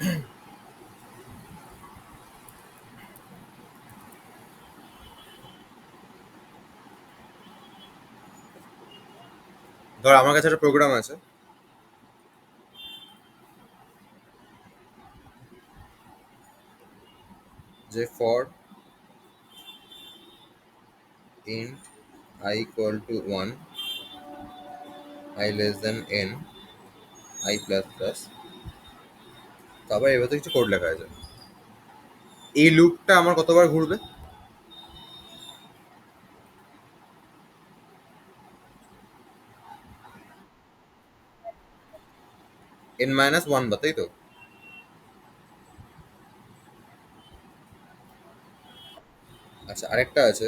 ধর আমার কাছে একটা প্রোগ্রাম আছে, যে for int I equal to 1, I less than n, I plus plus, তারপর এবার তো কিছু কোড লেখা আছে। এই লুপটা আমার কতবার ঘুরবে? n-1 বার, তাই তো? আচ্ছা, আরেকটা আছে,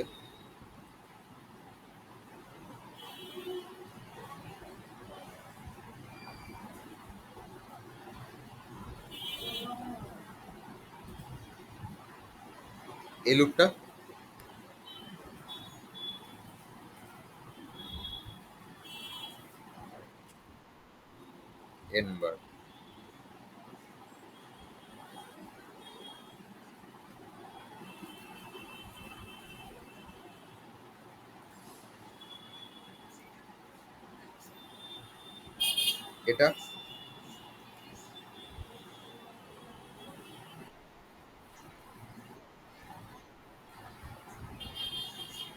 এই লুপটা n বার। এটা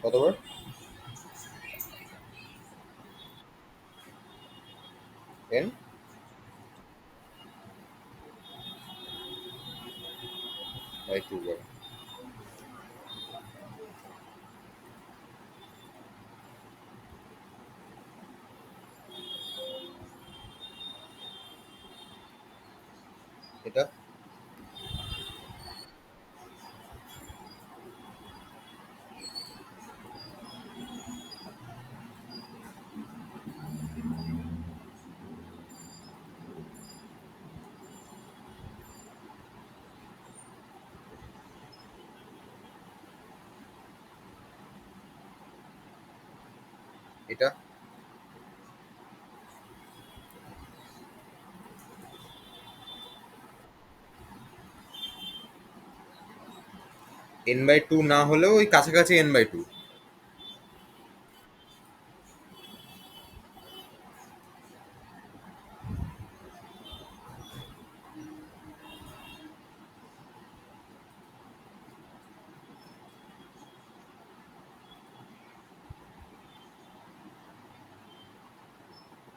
কতবার? n বাই 2 বার। এটা এটা n/2 না হলেও ওই কাছাকাছি n/2।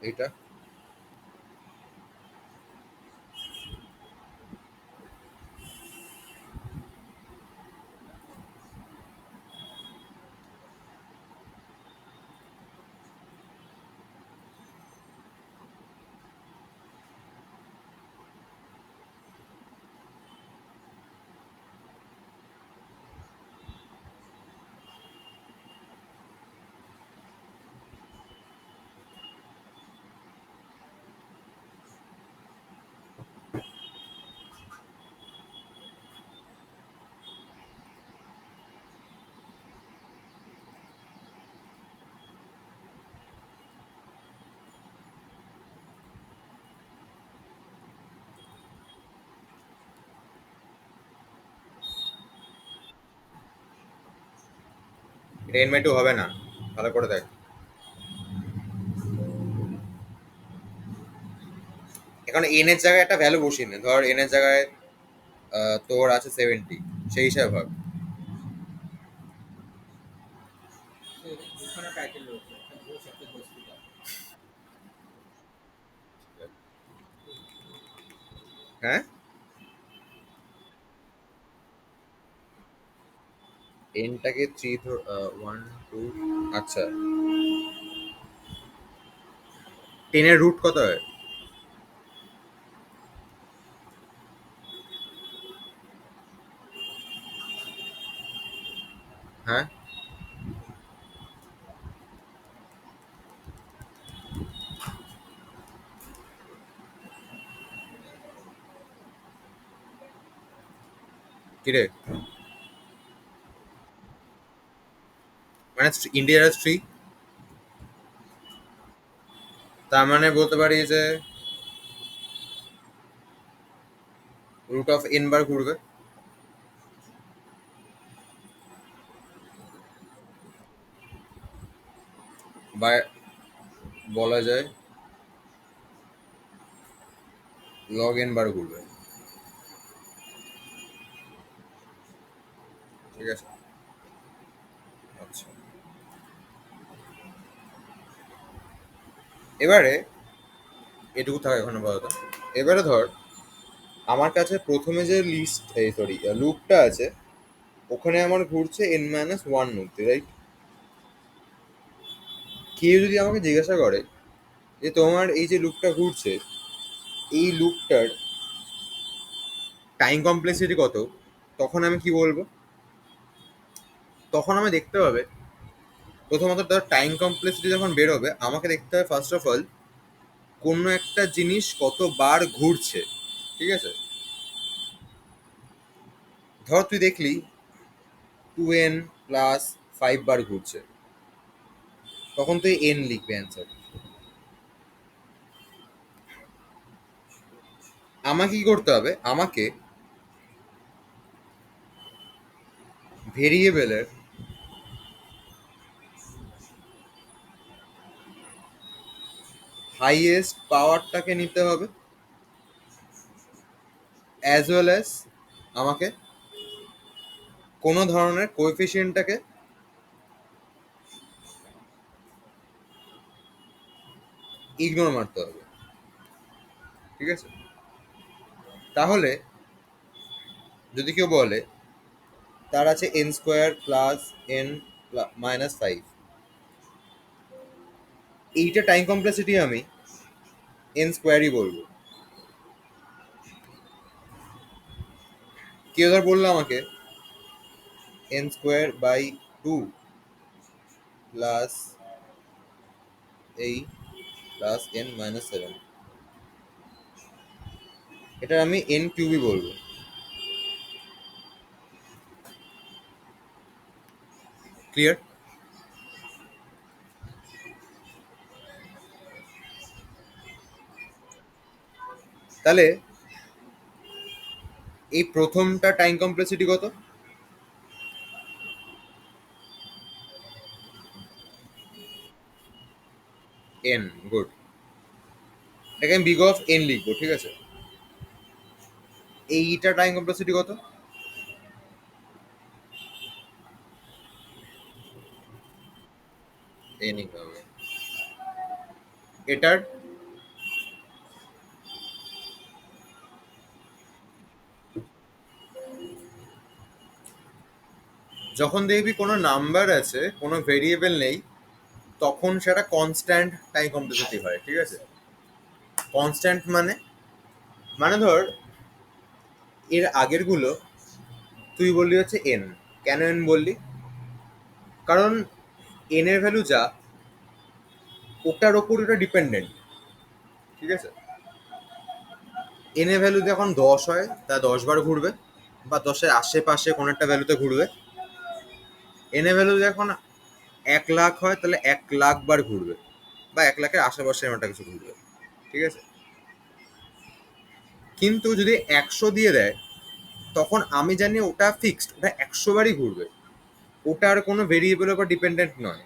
এটা এটা n/2 হবে না, ভালো করে দেখ। এখন n এর জায়গায় একটা ভ্যালু বসিয়ে নে, ধর n এর জায়গায় তোর আছে 70, সেই হিসাবে ভাব। হ্যাঁ, nটাকে 3 ধর, 1 2, আচ্ছা 10 এর রুট কত হয়? হ্যাঁ, কিরে, মানে ইন্ডিয়ার 3, তার মানে বলতে পারি যে রুট অফ এন বার ঘুরবে, বা বলা যায় লগ এন বার ঘুরবে। ঠিক আছে। আচ্ছা, এবারে এটুকু থাকে এখন আপাতত। এবারে ধর আমার কাছে প্রথমে যে লিস্ট, এই সরি লুপটা আছে, ওখানে আমার ঘুরছে এন মাইনাস ওয়ান অব্দি, রাইট? কেউ যদি আমাকে জিজ্ঞাসা করে যে তোমার এই যে লুপটা ঘুরছে, এই লুপটার টাইম কমপ্লেক্সিটি কত, তখন আমি কি বলবো? তখন আমি দেখতে হবে, প্রথমত তার টাইম কমপ্লেক্সিটি যখন বেরোবে আমাকে দেখতে হবে ফার্স্ট অফ অল কোনো একটা জিনিস কতবার ঘুরছে। ঠিক আছে। ধর তুই দেখলি 2n+5 বার ঘুরছে, তখন তুই এন লিখবে অ্যান্সার। আমাকে কি করতে হবে? আমাকে ভেরিয়েবলের হাইয়েস্ট পাওয়ারটাকে নিতে হবে, অ্যাজ ওয়েল অ্যাজ আমাকে কোনো ধরনের কোএফিসিয়েন্টটাকে ইগনোর মারতে হবে। ঠিক আছে। তাহলে যদি কেউ বলে তার আছে n² + n−5, এইটা টাইম কমপ্লেক্সিটি আমি n² বলবো। কেউ ধর বললো আমাকে n²/2 প্লাস এই প্লাস n−7, এটা আমি n³ বলবো। ক্লিয়ার? তাহলে এই প্রথমটা টাইম কমপ্লেক্সিটি কত? n। গুড। এটাকে আমি বিগ অফ n লিখবো। ঠিক আছে। এইটা টাইম কমপ্লেক্সিটি কত? n হবে। এটার যখন দেখবি কোনো নাম্বার আছে, কোনো ভেরিয়েবল নেই, তখন সেটা কনস্ট্যান্ট টাইম কমপ্লেক্সিটি হয়। ঠিক আছে। কনস্ট্যান্ট মানে, মানে ধর এর আগের গুলো তুই বললি হচ্ছে এন। কেন এন বললি? কারণ এন এর ভ্যালু যা, ওটার ওপর ওটা ডিপেন্ডেন্ট। ঠিক আছে। এন এর ভ্যালু যখন 10 হয় তা 10 বার ঘুরবে, বা 10-এর আশেপাশে কোনো একটা ভ্যালুতে ঘুরবে। এন এর ভ্যালু যখন 1 লাখ হয় তাহলে 1 লাখ বার ঘুরবে, বা 1 লাখের আশেপাশে এমন একটা কিছু ঘুরবে। ঠিক আছে। কিন্তু যদি 100 দিয়ে দেয়, তখন আমি জানি ওটা ফিক্সড, ওটা 100 বারই ঘুরবে, ওটা আর কোনো ভেরিয়েবলের উপর ডিপেন্ডেন্ট নয়।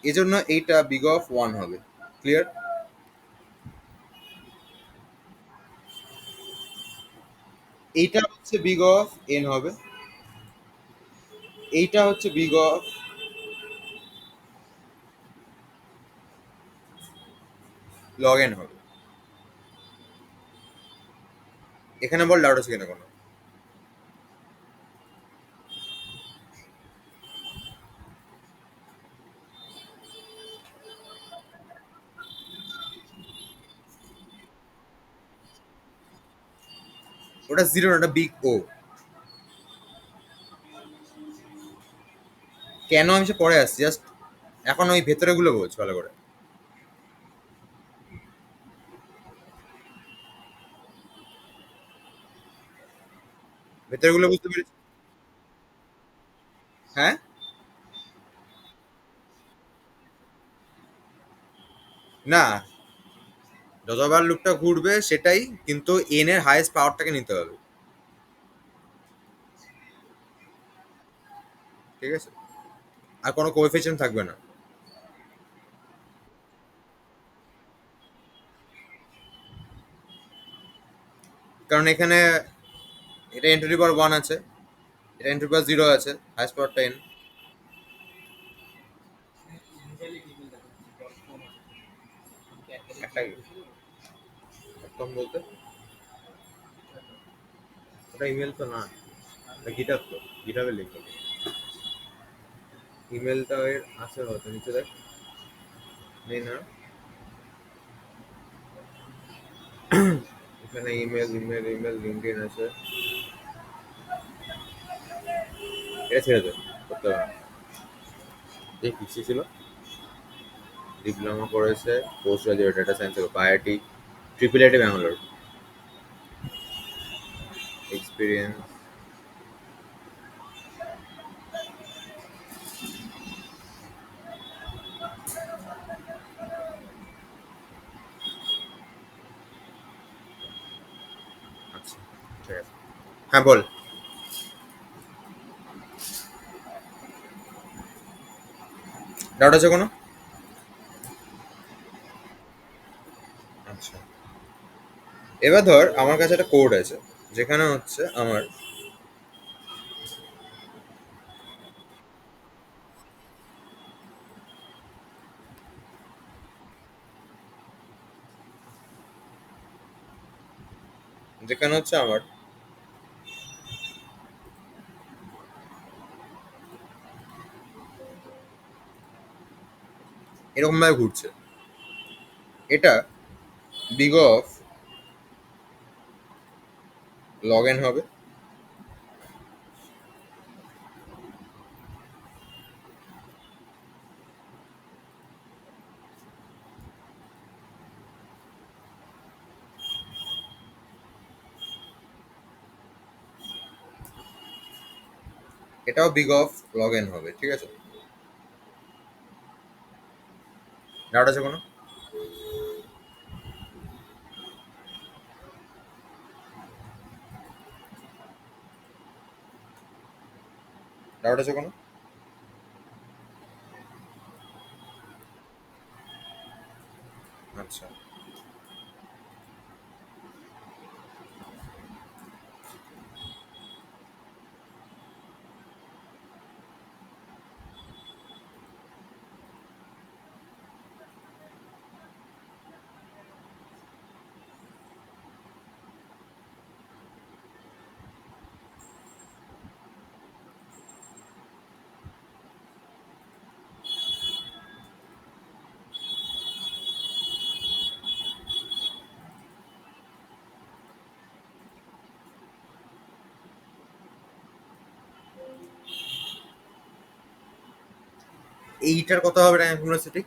এজন্য এইটা বিগ অফ ওয়ান হবে। ক্লিয়ার? এইটা হচ্ছে বিগ অফ এন হবে, এইটা হচ্ছে বিগ অফ লগ এন হবে। এখানে বল ডাউট আছে কিনা কোনো? ওটা জিরো না, ওটা বিগ ও। কেন আমি সে পরে আসছি, জাস্ট এখন ওই ভেতরে গুলো বোঝ ভালো করে। ভেতরে গুলো বুঝতে পেরেছি। হ্যাঁ। না, যতবার লুপটা ঘুরবে সেটাই, কিন্তু এন এর হাইয়েস্ট পাওয়ারটাকে নিতে হবে। ঠিক আছে, আর কোনো কোএফিসিয়েন্ট থাকবে না, কারণ এখানে এটা N to the power one আছে, এটা N to the power zero আছে, হাইস্ট পাওয়ারটা এন। একটা একদম বলতে ওটা ইমেল তো না, এটা গিটার তো, গিটারে লিখো। ইমেলটা এর আছে হয়তো, নিচে দেখ, নেই না, এখানে ইমেল ইমেল ইমেল লিঙ্কডিন আছে, এটা ছেড়ে দে, করতে হবে না। এই কিসি ছিল, ডিপ্লোমা করেছে, post graduate data science IIT, triple IT Bangalore, experience. আচ্ছা, ঠিক আছে, হ্যাঁ বল। ডাউট আছে কোনো? আচ্ছা, এবার ধর আমার কাছে একটা কোড আছে, যেখানে হচ্ছে আমার, যেখানে হচ্ছে আমার এরকম ভাবে ঘুরছে, এটা বিগ অফ লগ এন হবে, এটাও বিগ অফ লগ এন হবে, ঠিক আছে? ডাউট আছে কোনো? ডাউট আছে কোনো? আচ্ছা, এইটার কথা হবে না ইউনিভার্সিটি।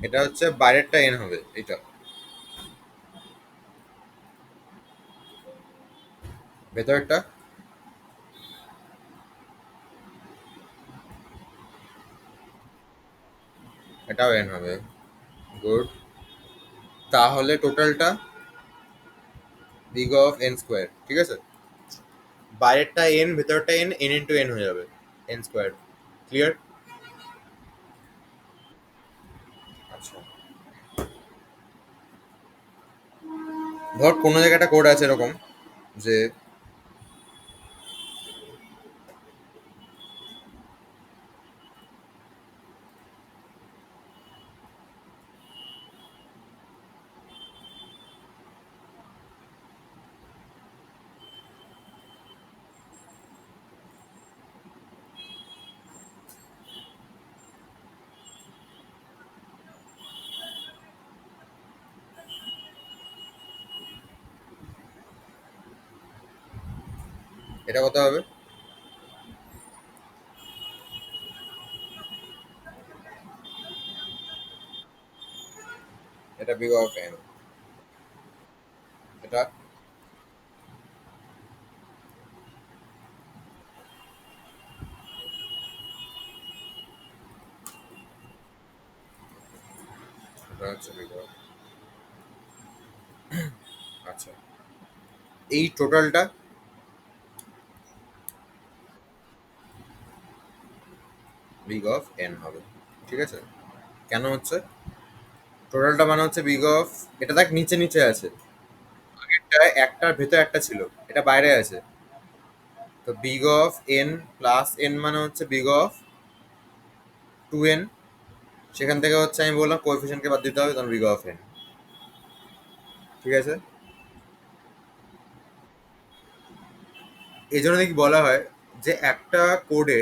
এটা হচ্ছে বাইরেরটা এন হবে, এটা ভেতরেরটা, এটাও এন হবে। গুড, তাহলে টোটালটা বিগ অফ এন স্কোয়ার, ঠিক আছে? বাইরেরটা এন, ভেতরটা এন, এন ইন্টু এন হয়ে যাবে, এন স্কোয়ার। ক্লিয়ার? আচ্ছা, ধর কোনো জায়গায় একটা কোড আছে এরকম, যে এটা কত হবে? এটা বিগ অফ এন। এটা এটা হচ্ছে বিগ অফ। আচ্ছা, এই টোটালটা বিগ অফ এন হবে। ঠিক আছে, কেন হচ্ছে টোটালটা মানে হচ্ছে বিগ অফ, এটা দেখ নিচে নিচে আছে, এটা একটার ভেতর একটা ছিল, এটা বাইরে আছে। তো big of N plus n মানে হচ্ছে বিগ অফ 2n। সেখান থেকে হচ্ছে আমি বললাম কোএফিসিয়েন্টকে বাদ দিতে হবে, তখন বিগ অফ এন। ঠিক আছে, এই জন্য দেখি বলা হয় যে একটা কোডে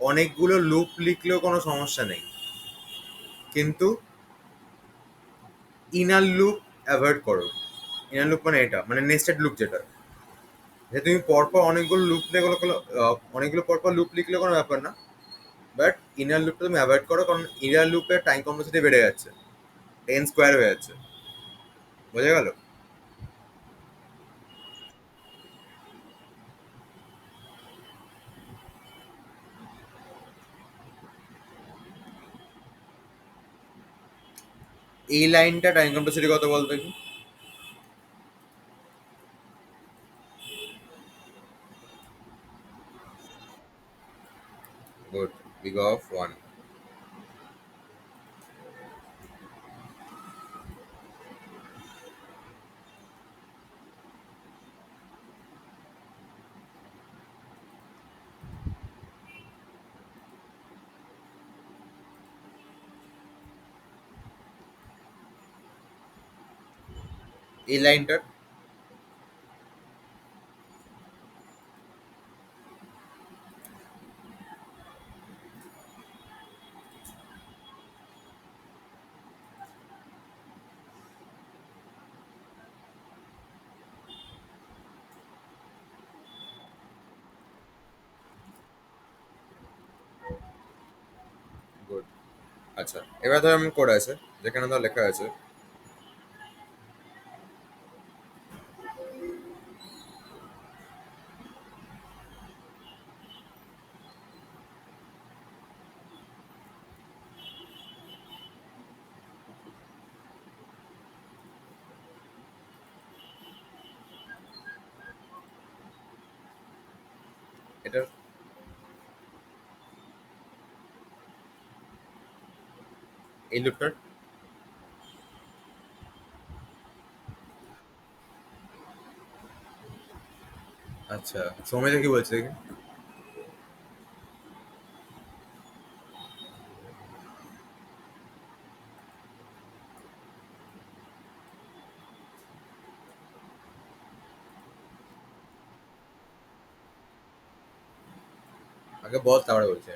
অনেকগুলো লুপ লিখলেও কোনো সমস্যা নেই, কিন্তু ইনার লুপ অ্যাভয়েড করো। ইনার লুপ মানে এটা মানে নেস্টেড লুপ, যেটা যে তুমি পরপর অনেকগুলো লুপ অনেকগুলো পরপর লুপ লিখলে কোনো ব্যাপার না, বাট ইনার লুপটা তুমি অ্যাভয়েড করো, কারণ ইনার লুপের টাইম কমপ্লেক্সিটি বেড়ে যাচ্ছে, এন স্কোয়ার হয়ে যাচ্ছে। বোঝা গেল? এই লাইনটা টাইম কমপ্লেক্সিটি কত বলতো কি? Good, big of one. এই লাইনটার গুড। আচ্ছা, এবার ধর এমন কোড আছে যেখানে ধর লেখা আছে এটা, এই লুপটার। আচ্ছা, সময়টা কি বলছে দেখি। আগে বল, তারপরে বলছে।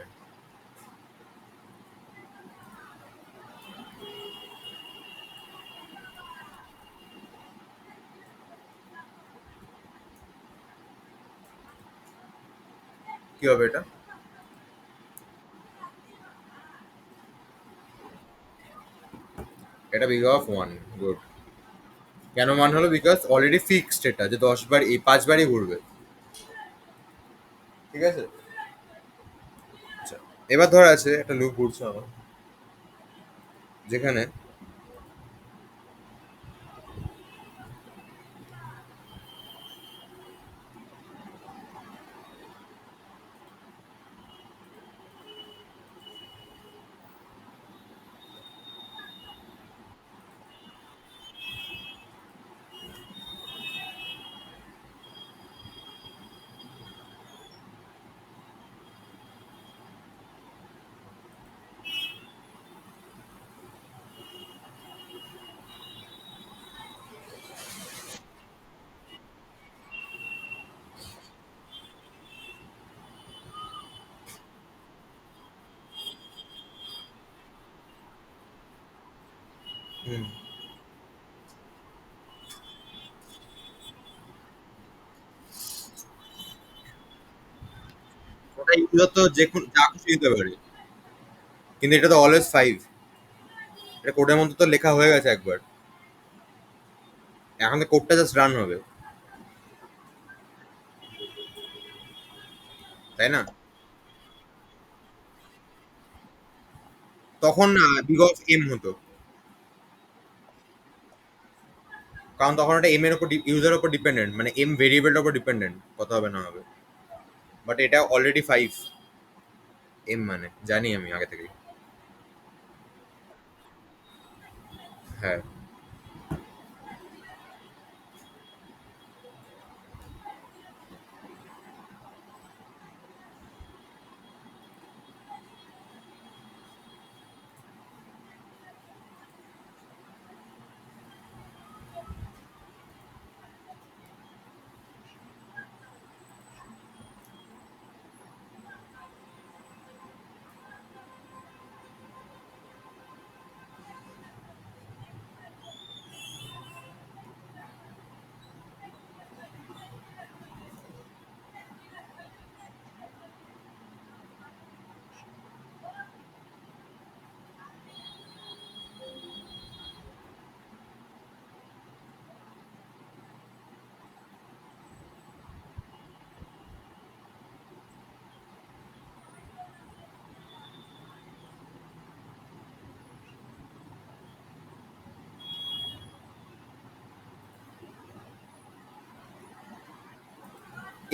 কি হবে এটা? এটা বিগ অফ ওয়ান। গুড। কেন মান হলো? বিকজ অলরেডি ফিক্সড এটা, যে 10 বার এই 5 বারই ঘুরবে। ঠিক আছে, আচ্ছা, এবার ধর আছে একটা লুপ ঘুরছে আমার, যেখানে হুম, ওটা ইউজার তো যে যা খুশি দিতে পারে, কিন্তু এটা তো অলওয়েজ 5। এটা কোডের মধ্যে তো লেখা হয়ে গেছে একবার, এখন তো কোডটা জাস্ট রান হবে, তাই না? তখন বিগ অফ এম হতো, কারণ তখন এটা এম এর উপর ইউজার উপর ডিপেন্ডেন্ট, মানে এম ভেরিয়েবলটার উপর ডিপেন্ডেন্ট কত হবে না হবে। বাট এটা অলরেডি 5 এম, মানে জানি আমি আগে থেকেই। হ্যাঁ।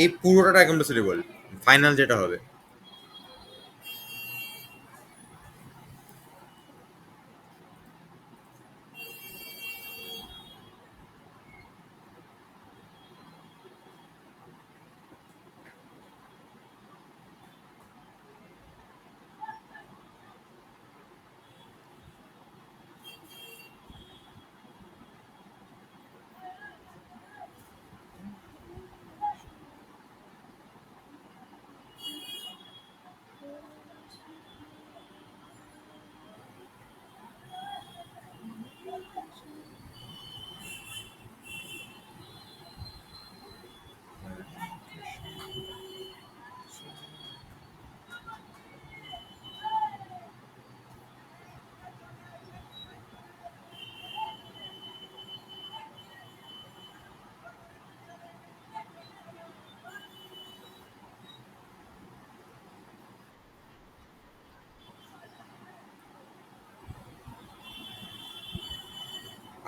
এই পুরোটা কম্পাসিবল, ফাইনাল যেটা হবে।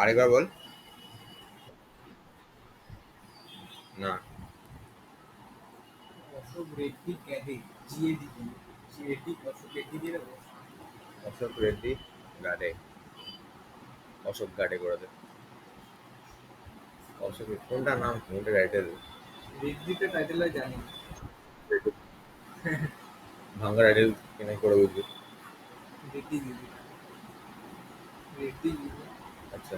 আরেকবার বল। না। অশোক রেড্ডি ক্যাডে, জিএডি, জিএডি অশোক রেড্ডি দিয়ে দেবো। অশোক রেড্ডি গাডে, অশোক গাডে করে দে। অশোক কোনটা নাম, কোনটা টাইটেল? রেড্ডিতে টাইটেল হয় জানি। ভাঙ্গা টাইটেল কিনে করে বুঝবি। রেড্ডি দিদি, রেড্ডি দিদি। আচ্ছা,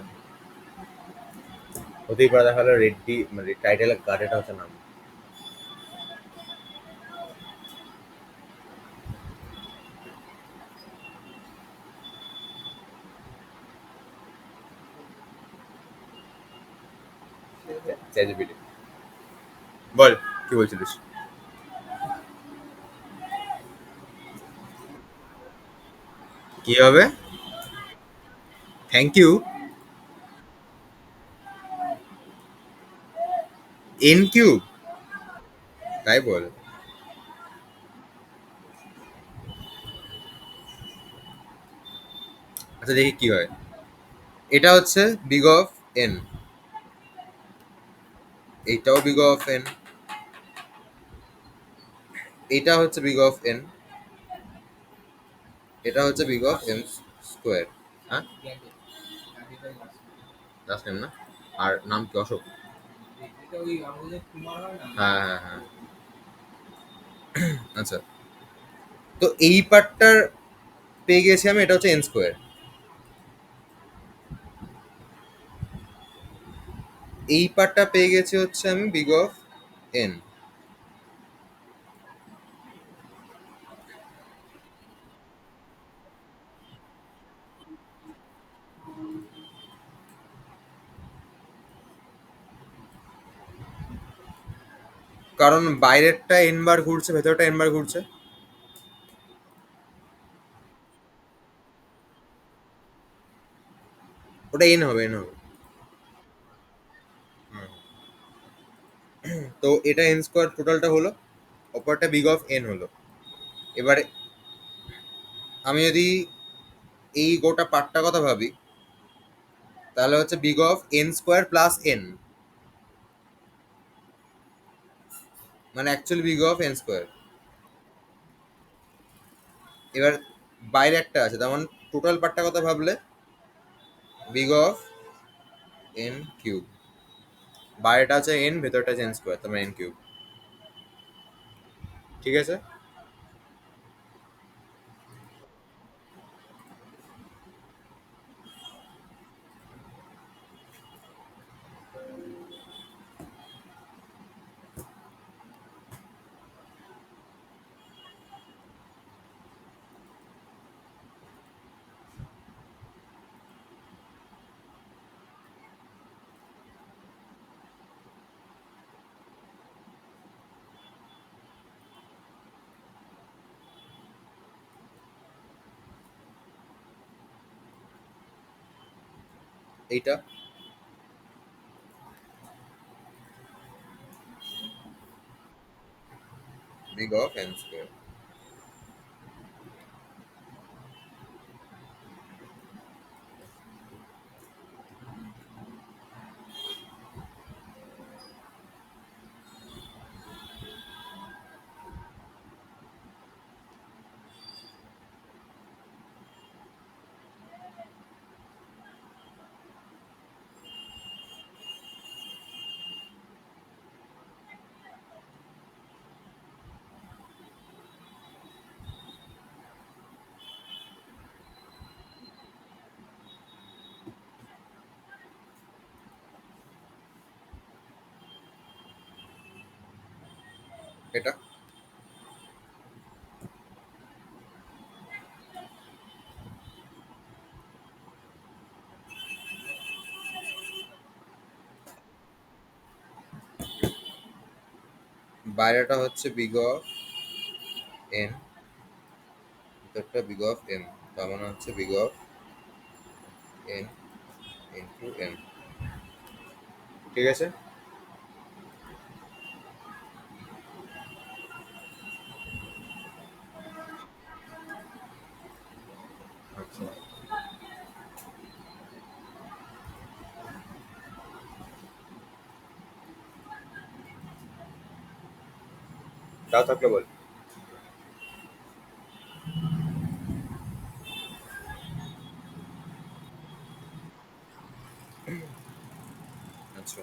হতেই পারে দেখা হলো রেড্ডি মানে টাইটেল গাডেটা হচ্ছে নাম। চ্যাটজিপিটি। বল, কি বলছিলিস? কি হবে? Thank you. N cube? তাই বল। আচ্ছা দেখি কি হয়। এটা হচ্ছে বিগ অফ এন, এইটাও বিগ অফ এন, এটা হচ্ছে বিগ অফ এন, এটা হচ্ছে বিগ অফ এন স্কোয়ার। হ্যাঁ, ক্যাডে, ক্যাডেটাই লাস্ট। লাস্ট নেম না? আর নাম কি? অশোক। রেড্ডিটা ওই আমাদের কুমার হয় না। হ্যাঁ হ্যাঁ হ্যাঁ। আচ্ছা, তো এই পার্টটার পেয়ে গেছি আমি, এটা হচ্ছে এন স্কোয়ার। এই পার্টটা পেয়ে গেছি হচ্ছে আমি বিগ অফ এন। কারণ বাইরেরটা এন বার ঘুরছে, ভেতরটা এন বার ঘুরছে। ওটা এন হবে, এন হবে। হুম। তো এটা এন স্কোয়ার টোটালটা হলো, অপরটা বিগ অফ এন হলো। এবারে আমি যদি এই গোটা পার্টটা কথা ভাবি, তাহলে হচ্ছে big of n square plus n, মানে actually big of n square. এবার বাইরে একটা আছে, তেমন টোটাল পার্টটা কথা ভাবলে বিগ অফ এন কিউব, বাইরেটা আছে এন, ভেতরটা আছে এন স্কোয়ার, তার মানে এন কিউব। ঠিক আছে। এইটা বিগ অফ এন স্কোয়ার। এটা বাইরেটা হচ্ছে বিগ অফ এন, ভেতরটা বিগ অফ এম, তার মানে হচ্ছে big of N into M. ঠিক আছে। আচ্ছা, যা থাকলে বল। আচ্ছা,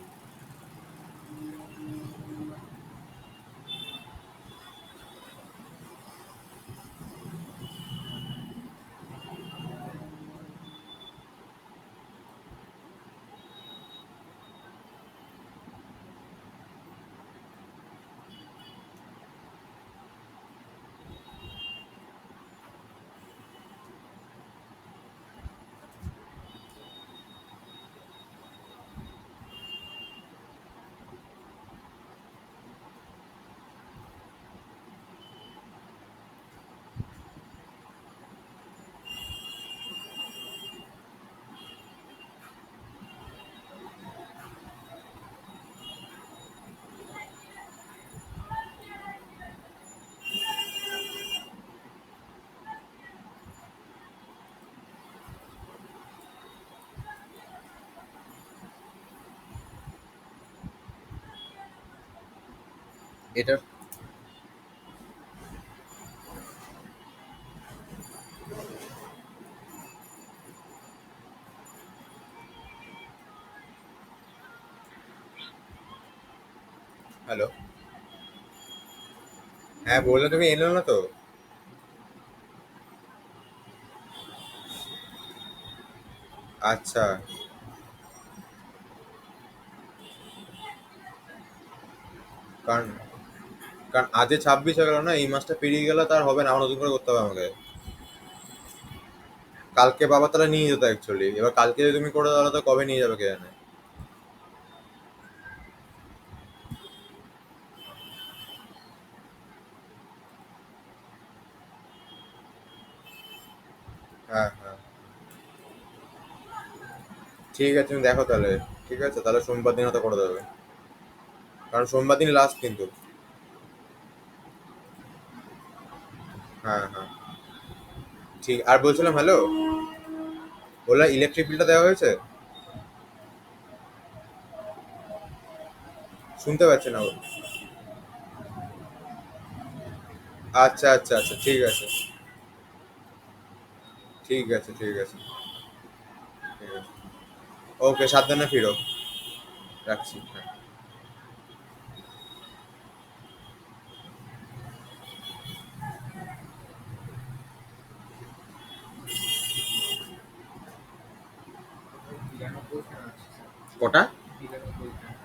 এটা হ্যালো। হ্যাঁ বললে, তুমি এলো না তো। আচ্ছা, কারণ কারণ আজকে 26 হয়ে গেল না, এই মাসটা পেরিয়ে গেলে তার হবে না, আবার নতুন করে করতে হবে আমাকে। কালকে বাবা তাহলে নিয়ে যেত অ্যাকচুয়ালি, এবার কালকে যদি তুমি করে দাও তাহলে তো কবে নিয়ে যাবে কে জানে। হ্যাঁ হ্যাঁ, ঠিক আছে, তুমি দেখো তাহলে। ঠিক আছে, তাহলে সোমবার দিন হতে করে দেবে, কারণ সোমবার দিন লাস্ট কিন্তু। হ্যাঁ হ্যাঁ, ঠিক। আর বলছিলাম, হ্যালো, ওলা ইলেকট্রিক বিলটা দেওয়া হয়েছে? শুনতে পাচ্ছি না। আচ্ছা আচ্ছা আচ্ছা, ঠিক আছে ঠিক আছে ঠিক আছে ঠিক আছে। ওকে, সাবধানে ফিরো। রাখছি, হ্যাঁ। আমার 92 খানা আছে স্যার। কটা? 92 খানা।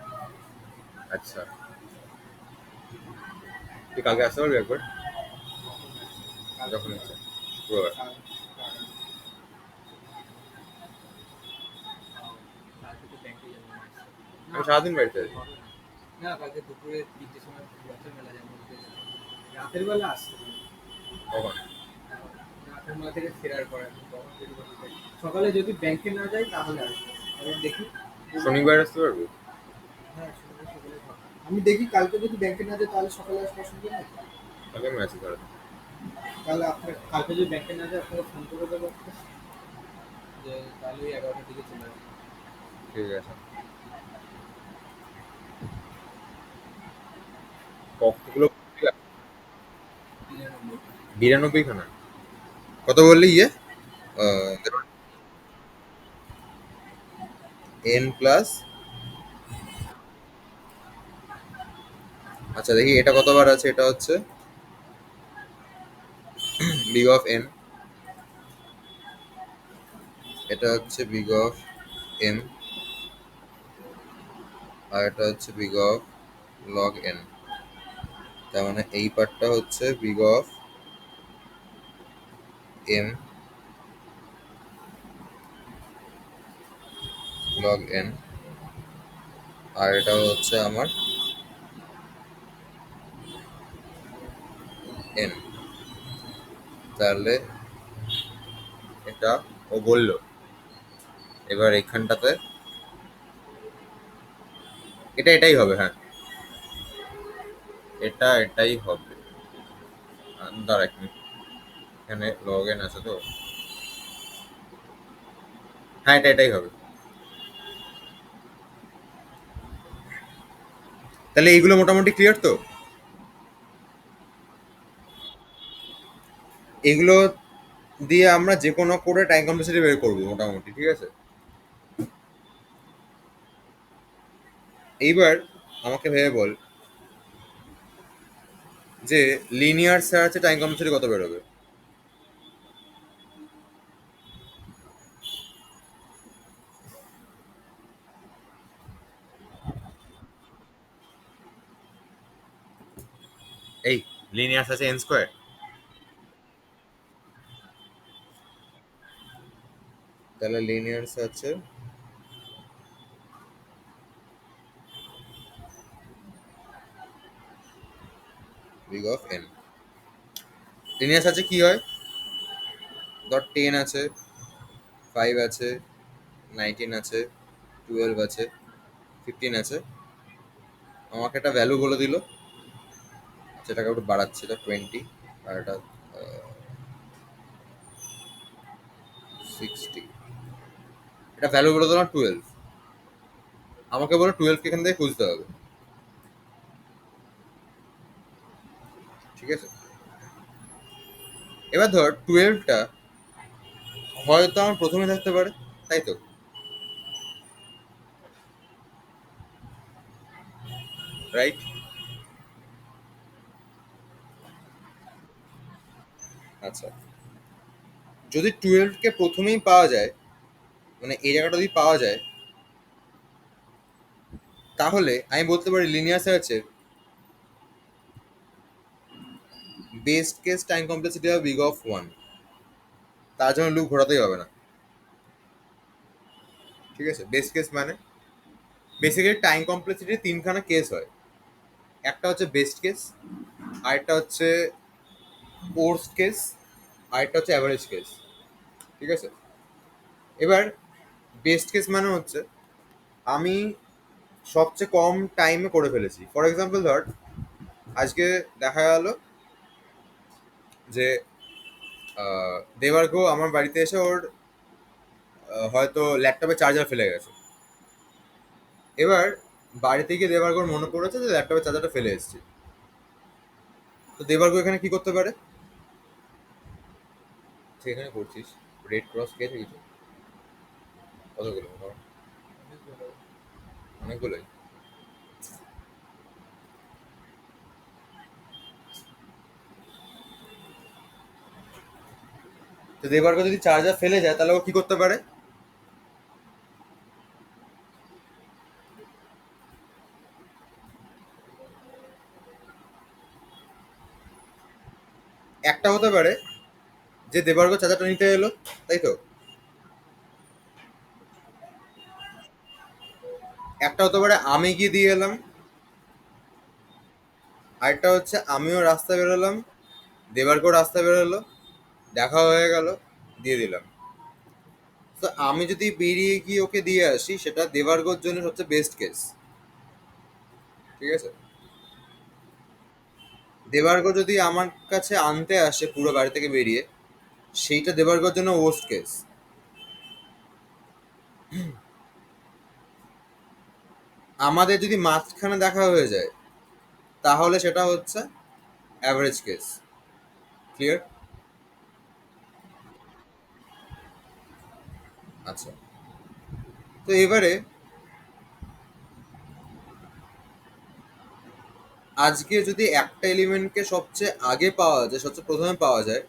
আচ্ছা, তুই কালকে আসতে পারবি একবার? কখন আসছে? কালকে যখন না। ইচ্ছা, শুক্রবার। কাল কাল আহ, কালকে তো ব্যাংকে যাবো না আসছে। না, আমি সারাদিন বাড়িতে কালকে আছি। হবে না। না, কালকে দুপুরে 3টের সময় রথের মেলা যাবো ঘুরতে যাবো। রাতের বেলা আসতে পারি। কখন? রাতের বেলা থেকে ফেরার পর এখন তখন যদি বলতে চাই। সকালে যদি ব্যাংকে না যাই তাহলে আসবো। এবার দেখি। শনিবার আসতে পারবি? হ্যাঁ, শনিবার সকালে ফাঁকা। আমি দেখি কালকে যদি ব্যাংকে না যাই তাহলে সকালে আসলে অসুবিধা নেই তো? কালকে আমি আছি তাহলে। তাহলে আপনার কালকে যদি ব্যাংকে না যায় আপনাকে ফোন করে দেবো একটা, যে তাহলে ওই 11টার দিকে চলে আসবো। ঠিক আছে। কতগুলো? 93। 92 খানা? কত বললি ইয়ে? N plus. আচ্ছা দেখি এটা কতবার আছে, এটা হচ্ছে বিগ অফ এন, এটা হচ্ছে বিগ অফ এম, আর এটা হচ্ছে বিগ অফ লগ এন। তার মানে এই পার্টটা হচ্ছে big of m log n, আর এটা হচ্ছে আমার এন। তাহলে এটা ও বললো, এবার এখানটাতে এটা এটাই হবে, হ্যাঁ। এটা এটাই হবে। দাঁড়া এক মিনিট, এখানে লগ এন আছে তো। হ্যাঁ, এটা এটাই হবে। তাহলে এইগুলো মোটামুটি ক্লিয়ার তো? এগুলো দিয়ে আমরা যে কোনো করে টাইম কমপ্লেক্সিটি বের করবো মোটামুটি, ঠিক আছে। এইবার আমাকে ভেবে বল যে লিনিয়ার সার্চে টাইম কমপ্লেক্সিটি কত বেরোবে। এই লিনিয়ার সার্চে এন স্কোয়ার। তাহলে লিনিয়ার সার্চে বিগ অফ এন। লিনিয়ার সার্চে কি হয়? ধর 10 আছে, 5 আছে, 19 আছে, 12 আছে, 15 আছে। আমাকে একটা ভ্যালু বলে দিল, সেটাকে একটু বাড়াচ্ছি, এটা 20, আর এটা 60। এটা ভ্যালু বলে দিলাম 12। আমাকে বলে 12 কে এখান থেকে খুঁজতে হবে, ঠিক আছে। এবার ধর 12টা হয়তো আমার প্রথমে থাকতে পারে, তাই তো? রাইট। আচ্ছা, যদি 12কে প্রথমেই পাওয়া যায়, মানে এই জায়গাটা যদি পাওয়া যায়, তাহলে আমি বলতে পারি লিনিয়ার সার্চের বেস্ট কেস টাইম কমপ্লেক্সিটি হবে বিগ অফ 1। তার জন্য লুপ ঘোরাতেই হবে না, ঠিক আছে। বেস্ট কেস মানে বেসিক্যালি টাইম কমপ্লেক্সিটির তিনখানা কেস হয়। একটা হচ্ছে বেস্ট কেস, আরেকটা হচ্ছে ওর্স্ট কেস, আরেকটা হচ্ছে অ্যাভারেজ কেস, ঠিক আছে। এবার বেস্ট কেস মানে হচ্ছে আমি সবচেয়ে কম টাইমে করে ফেলেছি। ফর এক্সাম্পল ধর, আজকে দেখা গেল যে দেবার্ঘ আমার বাড়িতে এসে ওর হয়তো ল্যাপটপে চার্জার ফেলে গেছে। এবার বাড়িতে গিয়ে দেবার্ঘর মনে পড়েছে যে ল্যাপটপের চার্জারটা ফেলে এসেছি। তো দেবার্ঘ এখানে কি করতে পারে? তুই এখানে করছিস রেড ক্রস কে কিছু কতগুলো ধর, অনেকগুলোই। তো দেবার্ঘ যদি চার্জার ফেলে যায় তাহলে ও কি করতে পারে? একটা হতে পারে যে দেবার্ঘ চার্জারটা নিতে এলো, তাই তো? একটা হতে পারে আমি গিয়ে দিয়ে এলাম। আরেকটা হচ্ছে আমিও রাস্তায় বেরোলাম, দেবার্ঘ রাস্তায় বেরোলো, দেখা হয়ে গেল, দিয়ে দিলাম। তো আমি যদি বেরিয়ে গিয়ে ওকে দিয়ে আসি সেটা দেবার্ঘর জন্য সবচেয়ে বেস্ট কেস। ঠিক আছে? দেবার্ঘ যদি আমার কাছে আনতে আসে পুরো বাড়ি থেকে বেরিয়ে, সেইটা দেবার্ঘর জন্য ওয়ার্স্ট কেস। আমাদের যদি মাঝখানে দেখা হয়ে যায় তাহলে সেটা হচ্ছে অ্যাভারেজ কেস। ক্লিয়ার? আচ্ছা, তো এবারে আজকে যদি একটা এলিমেন্টকে সবচেয়ে আগে পাওয়া যায়, সবচেয়ে প্রথমে পাওয়া যায়,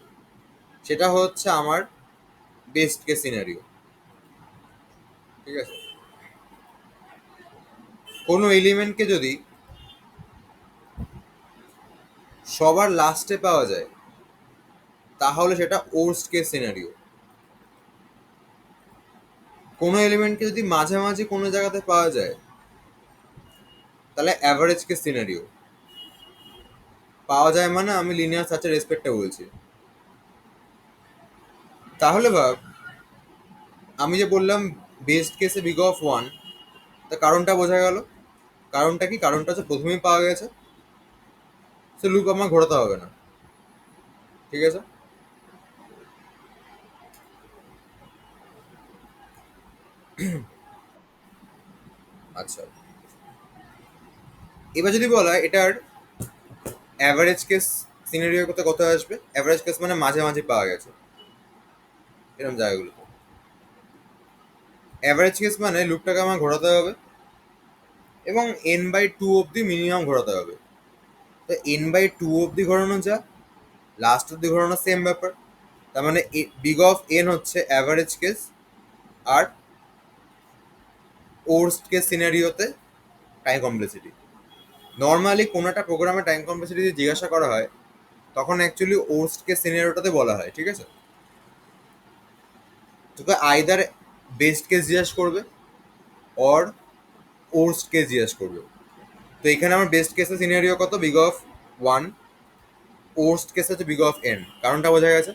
সেটা হচ্ছে আমার বেস্ট কেস সিনারিও। ঠিক আছে? কোনো এলিমেন্টকে যদি সবার লাস্টে পাওয়া যায় তাহলে সেটা ওর্স্ট কেস সিনারিও। কোনো এলিমেন্টকে যদি মাঝামাঝি কোনো জায়গাতে পাওয়া যায় তাহলে অ্যাভারেজ কেস সিনারিও। পাওয়া যায় মানে আমি লিনিয়ার সার্চের রেসপেক্টে বলছি। তাহলে ভাব, আমি যে বললাম বেস্ট কেসে বিগ অফ ওয়ান, তা কারণটা বোঝা গেল। কারণটা কি? কারণটা হচ্ছে প্রথমেই পাওয়া গেছে, সে লুপ আমার ঘোরাতে হবে না। ঠিক আছে? আচ্ছা, এবার যদি বলা হয় এটার অ্যাভারেজ কেস সিনারিও কত কত আসবে? অ্যাভারেজ কেস মানে মাঝে মাঝে পাওয়া গেছে এরকম জায়গাগুলোতে। অ্যাভারেজ কেস মানে লুপটাকে আমার ঘোরাতে হবে এবং n/2 অবধি মিনিমাম ঘোরাতে হবে। তো n/2 অবধি ঘোরানো যা, লাস্ট অবধি ঘোরানো সেম ব্যাপার। তার মানে বিগ অফ এন হচ্ছে অ্যাভারেজ কেস, আর ওর্স্ট কেস সিনারিওতে টাইম কমপ্লেক্সিটি। নর্মালি কোনো একটা প্রোগ্রামে টাইম কমপ্লেক্সিটি যদি জিজ্ঞাসা করা হয় তখন অ্যাকচুয়ালি ওর্স্ট কেস সিনারিওটাতে বলা হয়। ঠিক আছে? তোকে আইদার বেস্ট কেস জিজ্ঞেস করবে অর ওর্স্ট কেস জিজ্ঞেস করবে। তো এখানে আমার বেস্ট কেসের সিনারিও কত? Big of one. Worst case হচ্ছে বিগ অফ এন। কারণটা বোঝা গেছে?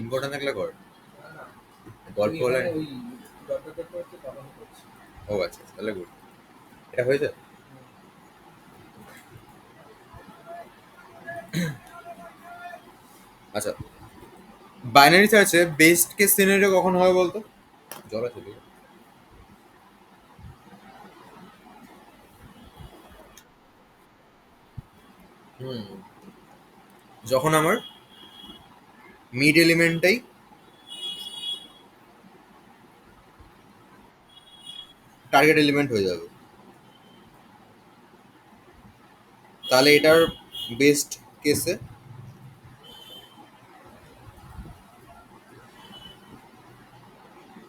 ইম্পর্টেন্ট থাকলে কর, গল্প হলে। ওই দরকার দরকার হচ্ছে তখন করছি। ও আচ্ছা আচ্ছা, তাহলে গুড। এটা হয়েছে। আচ্ছা, বাইনারি সার্চে বেস্ট কেস সিনারিও কখন হয় বলতো? জল আছে দিকে। হুম, যখন আমার মিড এলিমেন্টটাই টার্গেট এলিমেন্ট হয়ে যাবে, তাহলে এটার বেস্ট কেসে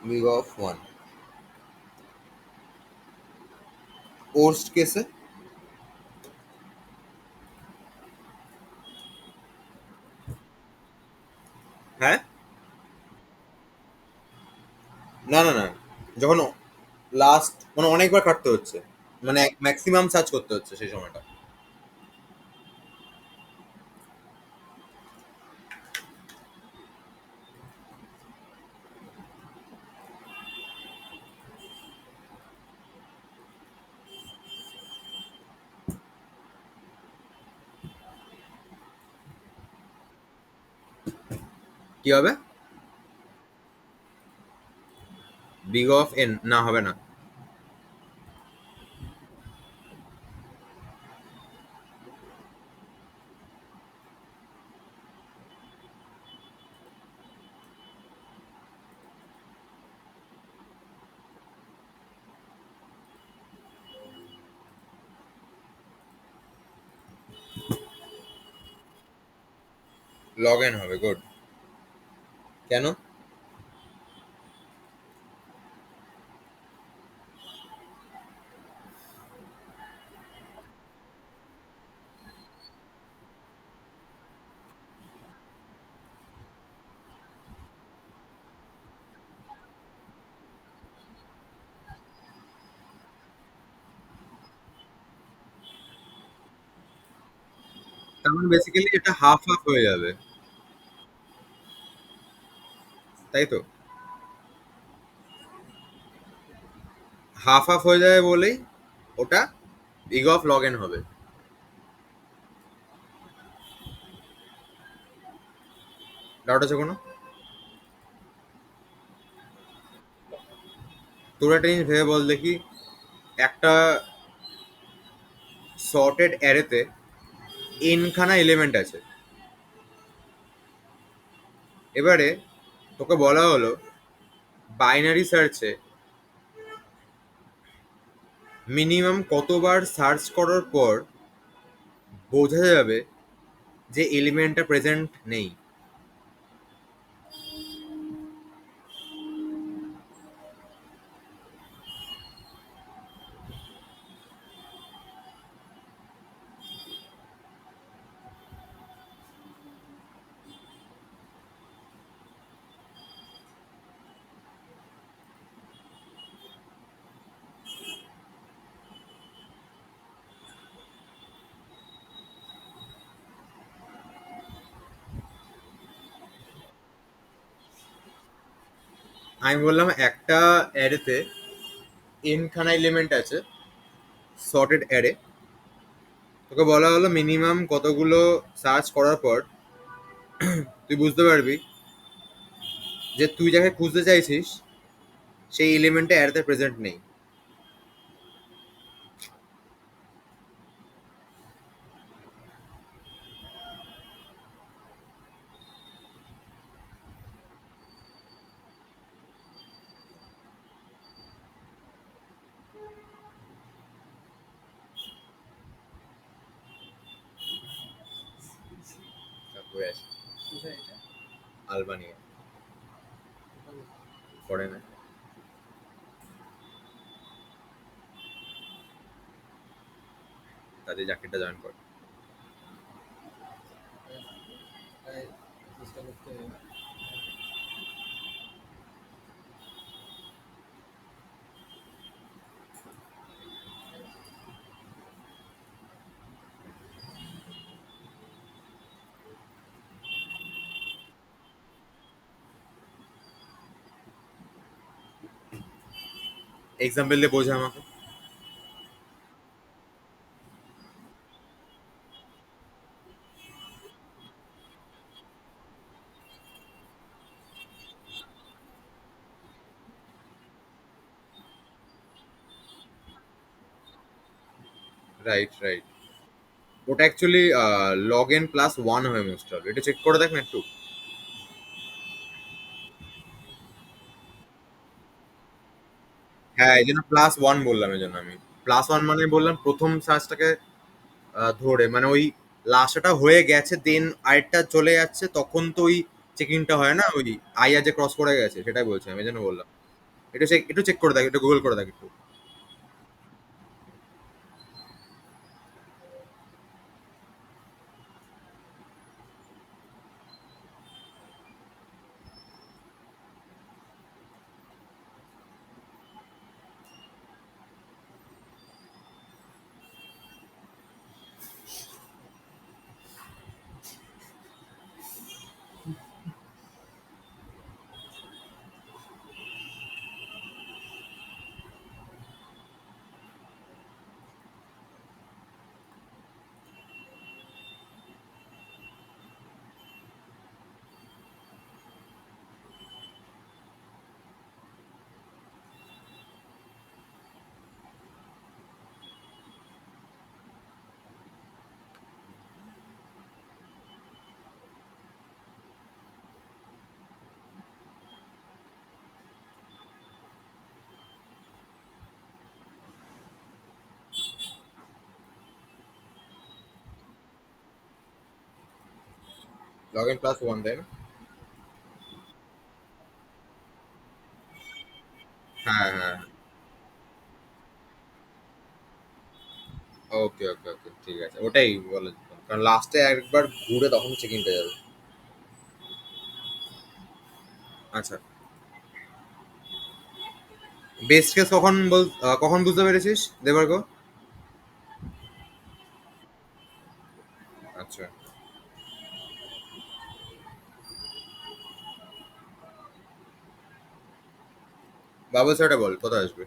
বিগ অফ ওয়ান। ওর্স্ট কেসে না না না, যখন লাস্ট মানে অনেকবার কাটতে হচ্ছে, মানে ম্যাক্সিমাম সার্চ করতে হচ্ছে সেই সময়টা। কি হবে? বিগ অফ এন না, হবে না। লগ এন হবে, গুড। কেন? তার মানে বেসিক্যালি এটা হাফ হাফ হয়ে যাবে, তাই তো? হাফ হাফ হয়ে যাবে বলেই ওটা বিগ অফ লগ এন হবে। ডাউট আছে কোনো? তোর একটা জিনিস ভেবে বল দেখি, একটা সর্টেড অ্যারেতে এন খানা এলিমেন্ট আছে। এবারে তোকে বলা হলো বাইনারি সার্চে মিনিমাম কতবার সার্চ করার পর বোঝা যাবে যে এলিমেন্টটা প্রেজেন্ট নেই। আমি বললাম একটা অ্যারেতে এন খানা এলিমেন্ট আছে, সর্টেড অ্যারে। তোকে বলা হলো মিনিমাম কতগুলো সার্চ করার পর তুই বুঝতে পারবি যে তুই যাকে খুঁজতে চাইছিস সেই এলিমেন্টটা অ্যারেতে প্রেজেন্ট নেই। তারপরে আসি কোথায় এটা? আলবানিয়া, পড়ে না? তাদের জ্যাকেটটা জয়েন কর। চেষ্টা করতে হবে। এক্সাম্পল দিয়ে বোঝা আমাকে। Right right. ওটা actually log N plus one হয় মোস্ট অফ, এটা চেক করে দেখ না একটু। হ্যাঁ, এই জন্য প্লাস ওয়ান বললাম, এই জন্য আমি প্লাস ওয়ান মানে বললাম প্রথম সার্চটাকে ধরে, মানে ওই লাস্টটা হয়ে গেছে দেন আরেকটা চলে যাচ্ছে, তখন তো ওই চেকিংটা হয় না, ওই আইয়া যে ক্রস করে গেছে সেটাই বলছি আমি, এই জন্য বললাম। এটা চেক, একটু চেক করে দেখ, একটু গুগল করে দেখ একটু। Log N plus one then. হ্যাঁ হ্যাঁ। ওকে ওকে ওকে, ঠিক আছে, ওটাই বলে দিতাম। কারণ লাস্টে একবার ঘুরে তখন চেকিংটা যাবে। আচ্ছা, বেস্ট কেস কখন বুঝতে পেরেছিস দেবার্গ? আচ্ছা, বাবুল স্যারটা বল কোথায় আসবে।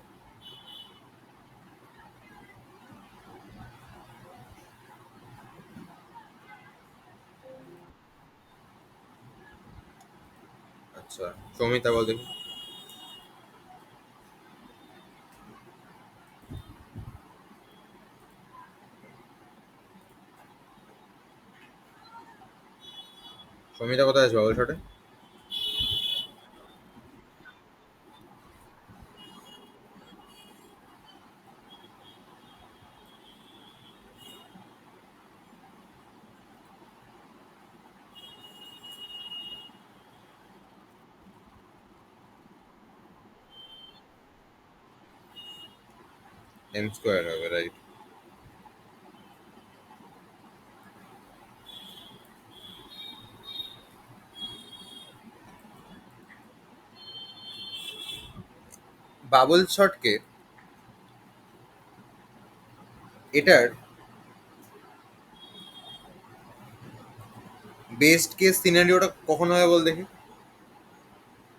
আচ্ছা, সৌমিতা বল দেখি। সৌমিতা কোথায় আসবে বাবুল স্যারটা? এম স্কোয়ার হবে, রাইট। বাবুল শটকে এটার বেস্ট কেস সিনারিওটা কখন হবে বল দেখি।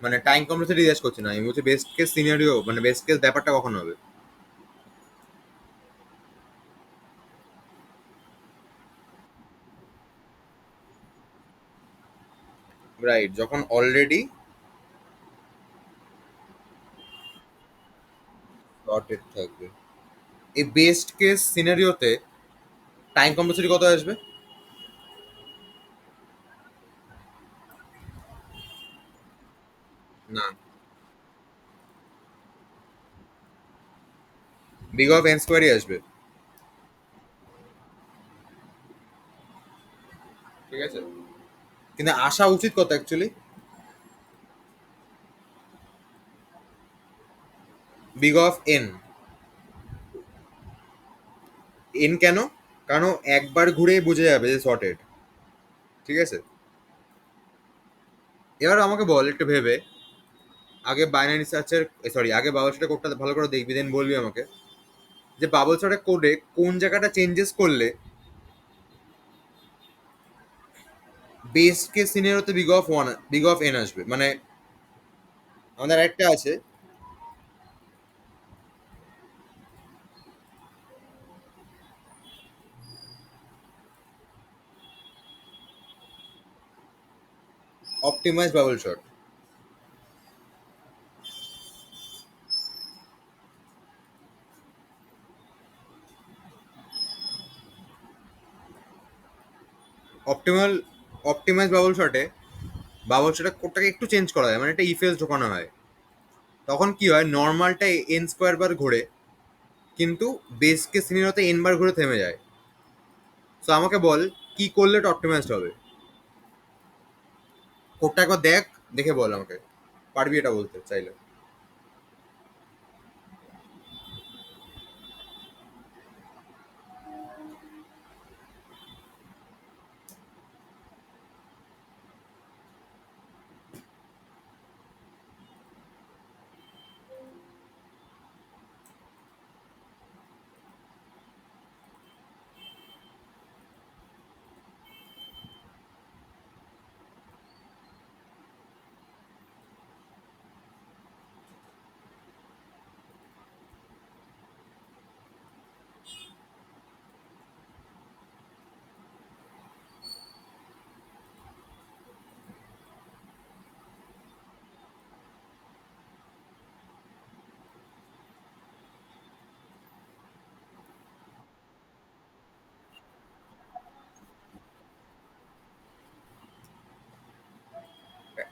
মানে টাইম কমপ্লেক্সিটি জিজ্ঞেস করছি না, আমি বলছি বেস্ট কেস সিনারিও, মানে বেস্ট কেস ব্যাপারটা কখন হবে। রাইট, যখন অলরেডি ডটেড থাকবে। এই বেস্ট কেস সিনারিওতে টাইম কমপ্লেক্সিটি কত আসবে? না, বিগ অফ এন স্কোয়ারই আসবে। ঠিক আছে, কিন্তু আসা উচিত কত actually? Big of N. N কেন? কারণ একবার ঘুরেই বুঝে যাবে যে সর্টেড। ঠিক আছে, এবার আমাকে বল একটু ভেবে, আগে বাইনারি সার্চের, সরি, আগে বাবল শটের কোডটা ভালো করে দেখবি, দেন বলবি আমাকে যে বাবল শটের কোডে কোন জায়গাটা চেঞ্জেস করলে বেস কেস সিনারিওতে বিগ অফ এন আসবে। মানে আমাদের একটা আছে optimize bubble sort. Optimal optimize bubble শটের কোডটাকে একটু চেঞ্জ করা যায়, মানে একটা ইফেস ঢোকানো হয়। তখন কি হয়, নর্মালটা এন স্কোয়ার বার ঘোরে, কিন্তু বেস কেস সিনারিওতে এন বার ঘুরে থেমে যায়। তো আমাকে বল কি করলে এটা অপটিমাইজড হবে। কোডটা একবার দেখ, দেখে বল আমাকে, পারবি এটা বলতে চাইলে।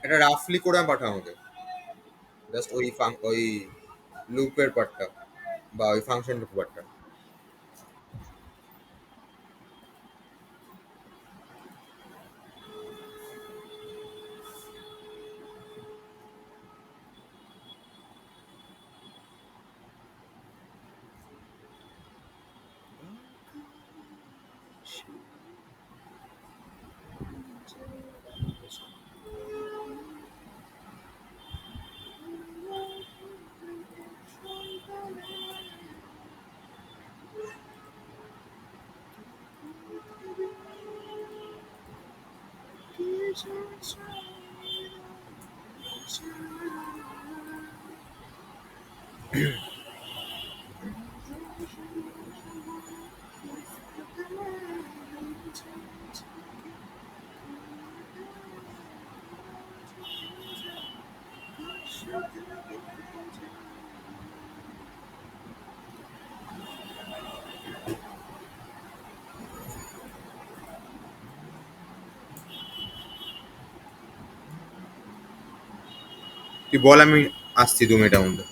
এটা রাফলি করে পাঠা আমাকে, জাস্ট ওই লুপের পার্টটা বা ওই ফাংশন পার্টটা। তুই বল, আমি আসছি 2 মিনিটের মধ্যে।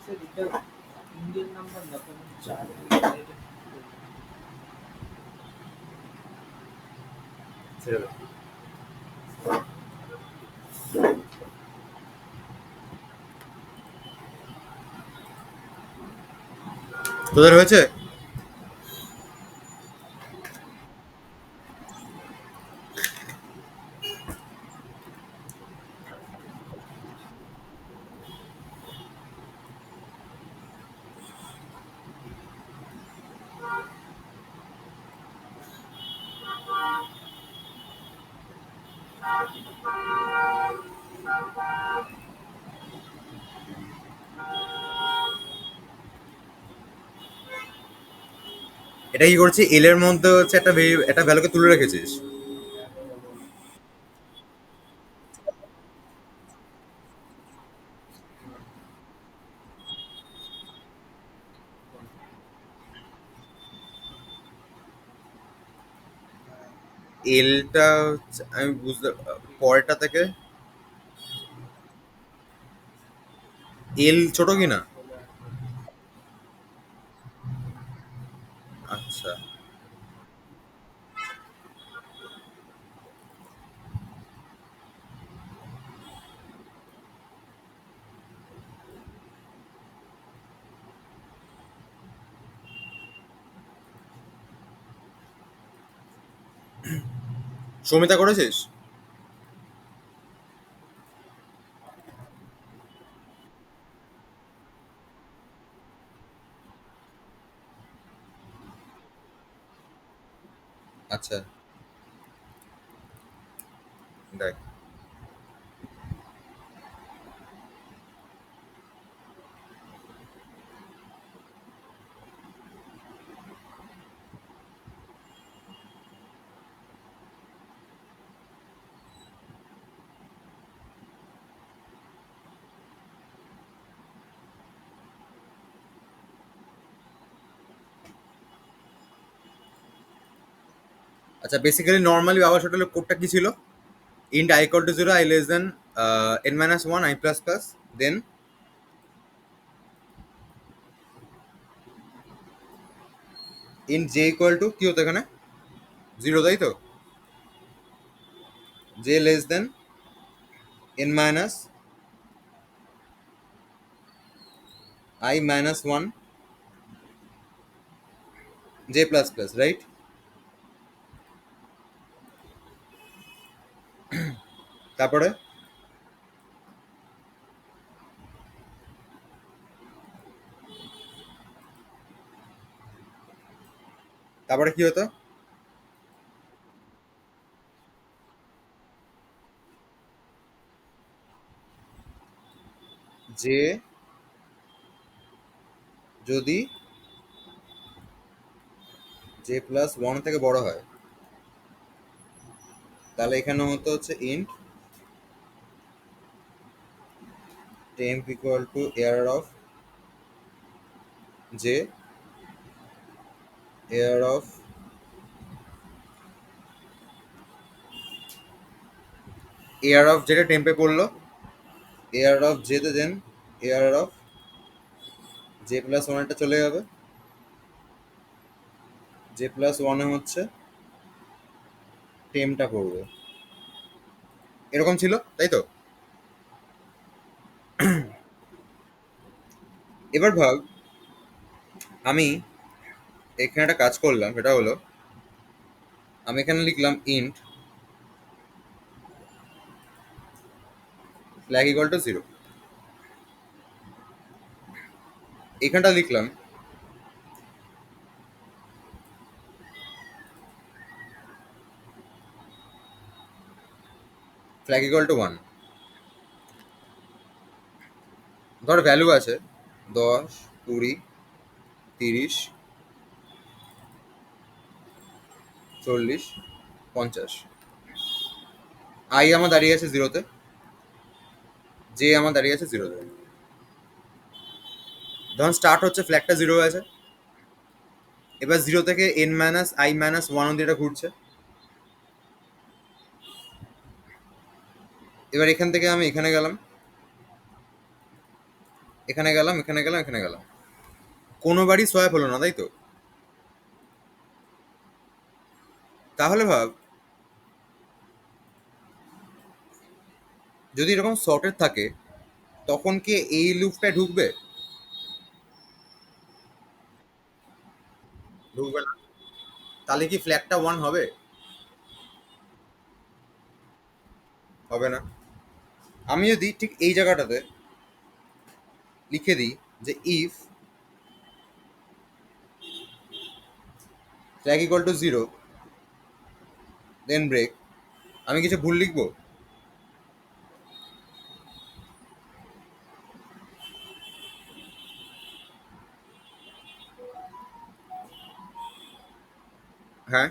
স্যার এটা ইন্ডিয়ান নাম্বার না তো চার এটা ছেড়ে দে। তোদের হয়েছে? এটা কি করছি, এল এর মধ্যে হচ্ছে একটা ভ্যালুকে তুলে রেখেছিস। এলটা হচ্ছে আমি বুঝতে, পরেরটা থেকে এল ছোট কিনা? আচ্ছা। সমিতা করেছিস? আচ্ছা, দেখ। আচ্ছা, বেসিক্যালি নর্মালি বাবার হোটেলের কোডটা কি ছিল? Int I equal to zero, I less than N minus one, I plus plus, then int J equal to কি হতো এখানে? জিরো, তাই তো? J less than N minus I minus one, J plus plus, right? তারপরে তারপরে কি হতো? J যদি জে প্লাস ওয়ান থেকে বড় হয়, তাহলে এখানে হতো হচ্ছে int temp equal to arr of J, arr of যেটা টেম্পে পড়লো, এয়ার অফ জেতে then arr of J plus ওয়ানটা চলে যাবে, জে প্লাস ওয়ানে হচ্ছে টেমটা পড়বে। এরকম ছিল, তাই তো? এবার ভাব, আমি এখানে একটা কাজ করলাম, সেটা হলো আমি এখানে লিখলাম int flag equal to zero, এখানটা লিখলাম ফ্ল্যাগ ইকুয়াল টু ওয়ান। ধর ভ্যালু আছে 10, 20, 30, 40, 50। আই আমার দাঁড়িয়ে আছে জিরোতে, জে আমার দাঁড়িয়ে আছে জিরোতে। ধরুন স্টার্ট হচ্ছে, ফ্ল্যাগটা জিরো আছে, এবার জিরো থেকে N minus I minus one অব্দি এটা ঘুরছে। এবার এখান থেকে আমি এখানে গেলাম, এখানে গেলাম, এখানে গেলাম, এখানে গেলাম, কোনোবারই সোয়াপ হলো না, তাই তো? তাহলে ভাব, যদি এরকম সর্টেড থাকে, তখন কি এই লুপটায় ঢুকবে? ঢুকবে না। তাহলে কি ফ্ল্যাগটা ওয়ান হবে? হবে না। আমি যদি ঠিক এই জায়গাটাতে লিখে দিই যে if flag equal to zero then break, আমি কিছু ভুল লিখবো? হ্যাঁ।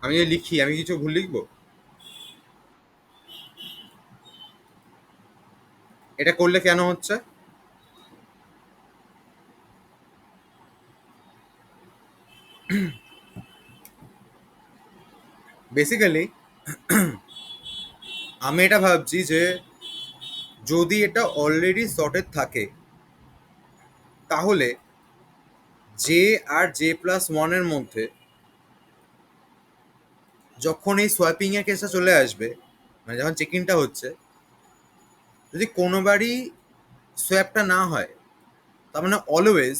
আমি যদি লিখি, আমি কিছু ভুল লিখবো? এটা করলে কেন হচ্ছে? বেসিক্যালি আমি এটা ভাবছি যে যদি এটা অলরেডি সর্টেড থাকে, তাহলে জে আর জে প্লাস ওয়ানের মধ্যে যখন এই সোয়াপিং এর কেসটা চলে আসবে, মানে যখন চেক ইনটা হচ্ছে, যদি কোনোবারই সোয়াপটা না হয়, তার মানে অলওয়েজ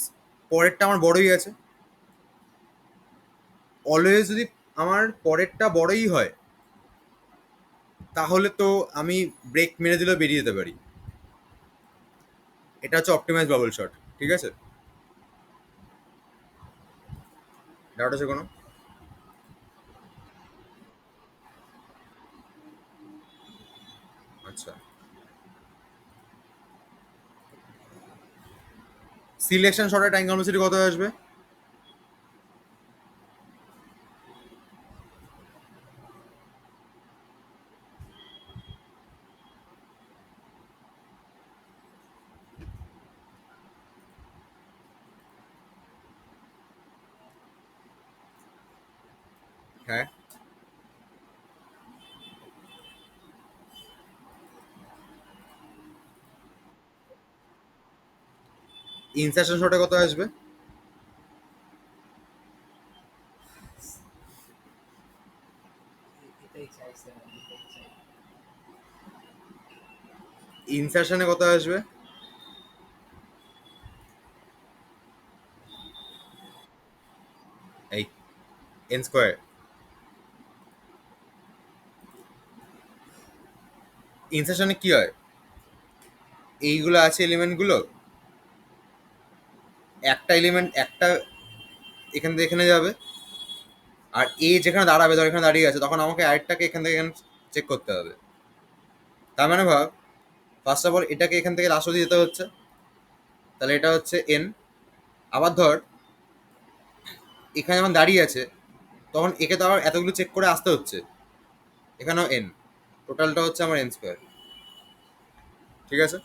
পরেরটা আমার বড়ই আছে। অলওয়েজ যদি আমার পরেরটা বড়ই হয়, তাহলে তো আমি ব্রেক মেরে দিলেও বেরিয়ে যেতে পারি। এটা হচ্ছে অপটিমাইজ বাবল শট। ঠিক আছে? ডাউট আছে কোনো? আচ্ছা, সিলেকশন শটের টাইম কমপ্লেক্সিটি কত আসবে? হ্যাঁ। ইনসার্শন শটে কত আসবে? এটাই চাইছে, এটাই চাই। ইনসার্শনে কত আসবে? এই এন স্কোয়ার। ইনসার্শনে কি হয়, এইগুলো আছে এলিমেন্টগুলো, একটা এলিমেন্ট একটা এখান থেকে এখানে যাবে, আর এ যেখানে দাঁড়াবে, ধর এখানে দাঁড়িয়ে আছে, তখন আমাকে আরেকটাকে এখান থেকে এখানে চেক করতে হবে। তার মানে ভাব, ফার্স্ট অফ অল এটাকে এখান থেকে লাস্ট অব্দি যেতে হচ্ছে, তাহলে এটা হচ্ছে এন। আবার ধর এখানে যখন দাঁড়িয়ে আছে, তখন একে তো আবার এতগুলো চেক করে আসতে হচ্ছে, এখানেও এন। টোটালটা হচ্ছে আমার এন স্কোয়ার। ঠিক আছে?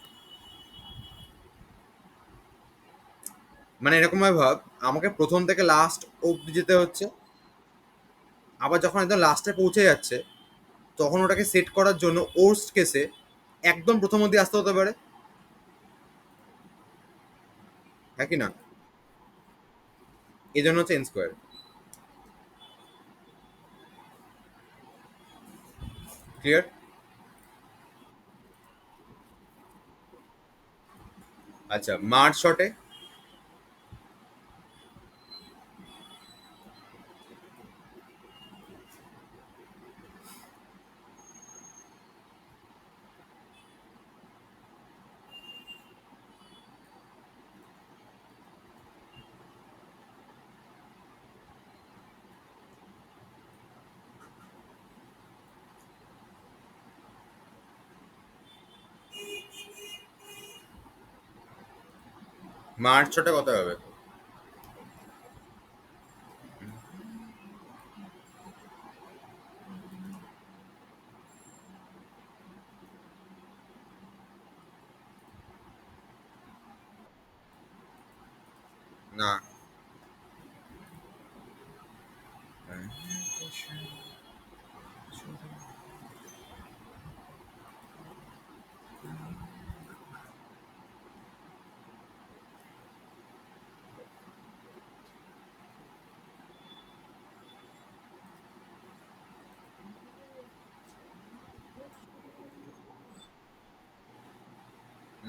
মানে এরকম ভাবে ভাব, আমাকে প্রথম থেকে লাস্ট অব্দি যেতে হচ্ছে, আবার যখন একদম লাস্টে পৌঁছে যাচ্ছে, তখন ওটাকে সেট করার জন্য ওর্স্ট কেসে একদম প্রথম অব্দি আসতে হতে পারে। হ্যাঁ কি না? এই জন্য হচ্ছে এন স্কোয়ার। ক্লিয়ার? আচ্ছা, মার্চ শটে? মার্চ শটে কত হবে? না।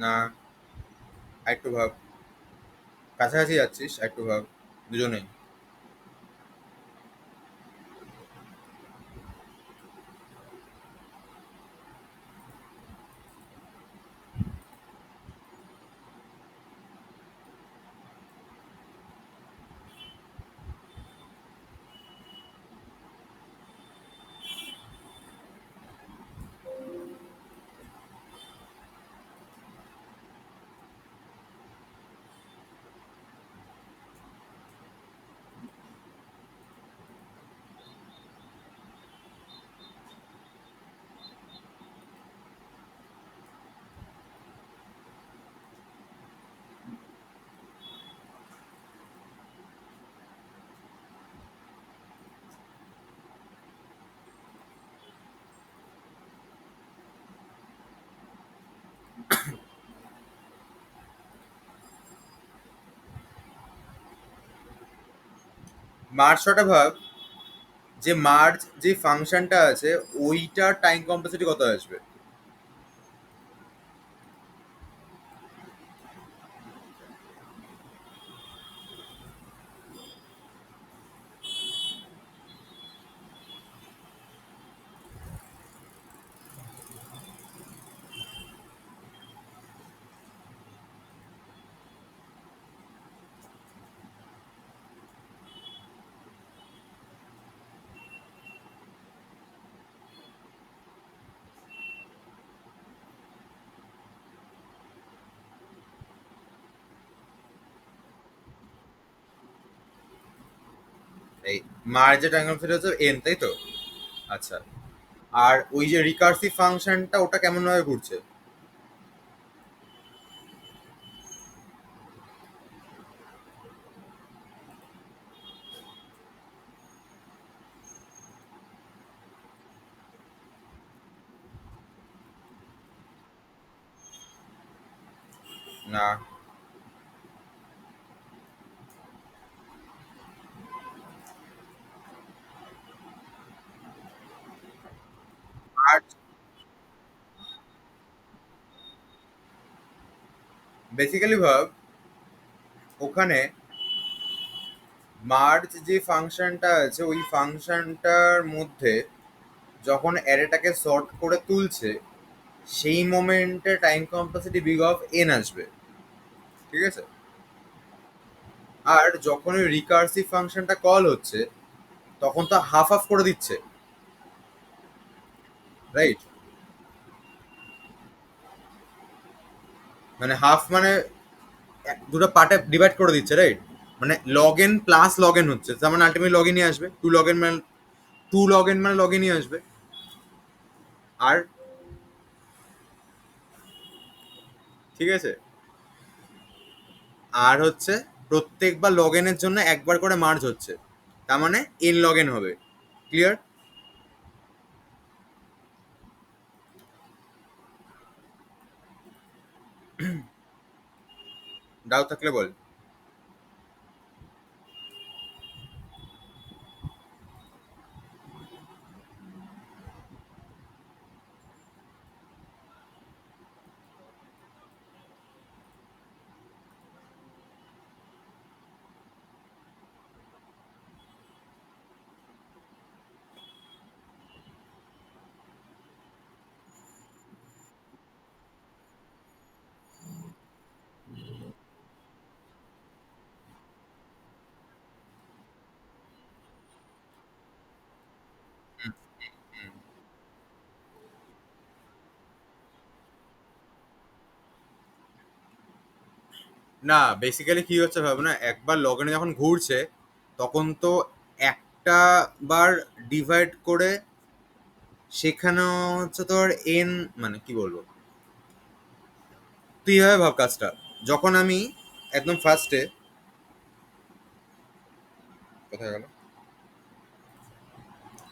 না, আরেকটু ভাব। কাছাকাছি যাচ্ছিস, আরেকটু ভাব। দুজনেই। মার্জটা ভাব, যে মার্জ যে ফাংশনটা আছে ওইটার টাইম কমপ্লেক্সিটি কত আসবে? এই মার্জের টাইম কমপ্লেক্সিটি হচ্ছে এন, তাই তো? আচ্ছা। আর ওই যে রিকার্সিভ ফাংশনটা ওটা কেমন ভাবে ঘুরছে? না। মার্জ বেসিক্যালি ভাব, ওখানে মার্জ যে ফাংশনটা আছে ওই ফাংশনটার মধ্যে যখন অ্যারেটাকে সর্ট করে তুলছে সেই মোমেন্টে time complexity big of n আসবে। ঠিক আছে? আর যখন ওই রিকার্সিভ ফাংশনটা কল হচ্ছে তখন তো হাফ হাফ করে দিচ্ছে, রাইট? মানে হাফ মানে দুটো পার্টে ডিভাইড করে দিচ্ছে, রাইট? মানে log N plus log N হচ্ছে, তার মানে আলটিমেটলি লগ ইনই আসবে। টু লগ এন মানে লগ ইনই আসবে। আর ঠিক আছে, আর হচ্ছে প্রত্যেকবার লগ ইনের জন্য একবার করে মার্জ হচ্ছে, তার মানে এন লগ এন হবে। ক্লিয়ার? ডাউট থাকলে বল। না, বেসিক্যালি কি হচ্ছে ভাবে না, একবার লগ ইনে যখন ঘুরছে তখন তো একটা বার ডিভাইড করে সেখানে হচ্ছে তোর এন, মানে কি বলবো, তুই এভাবে ভাব কাজটা। যখন আমি একদম ফার্স্টে, কোথায় গেল,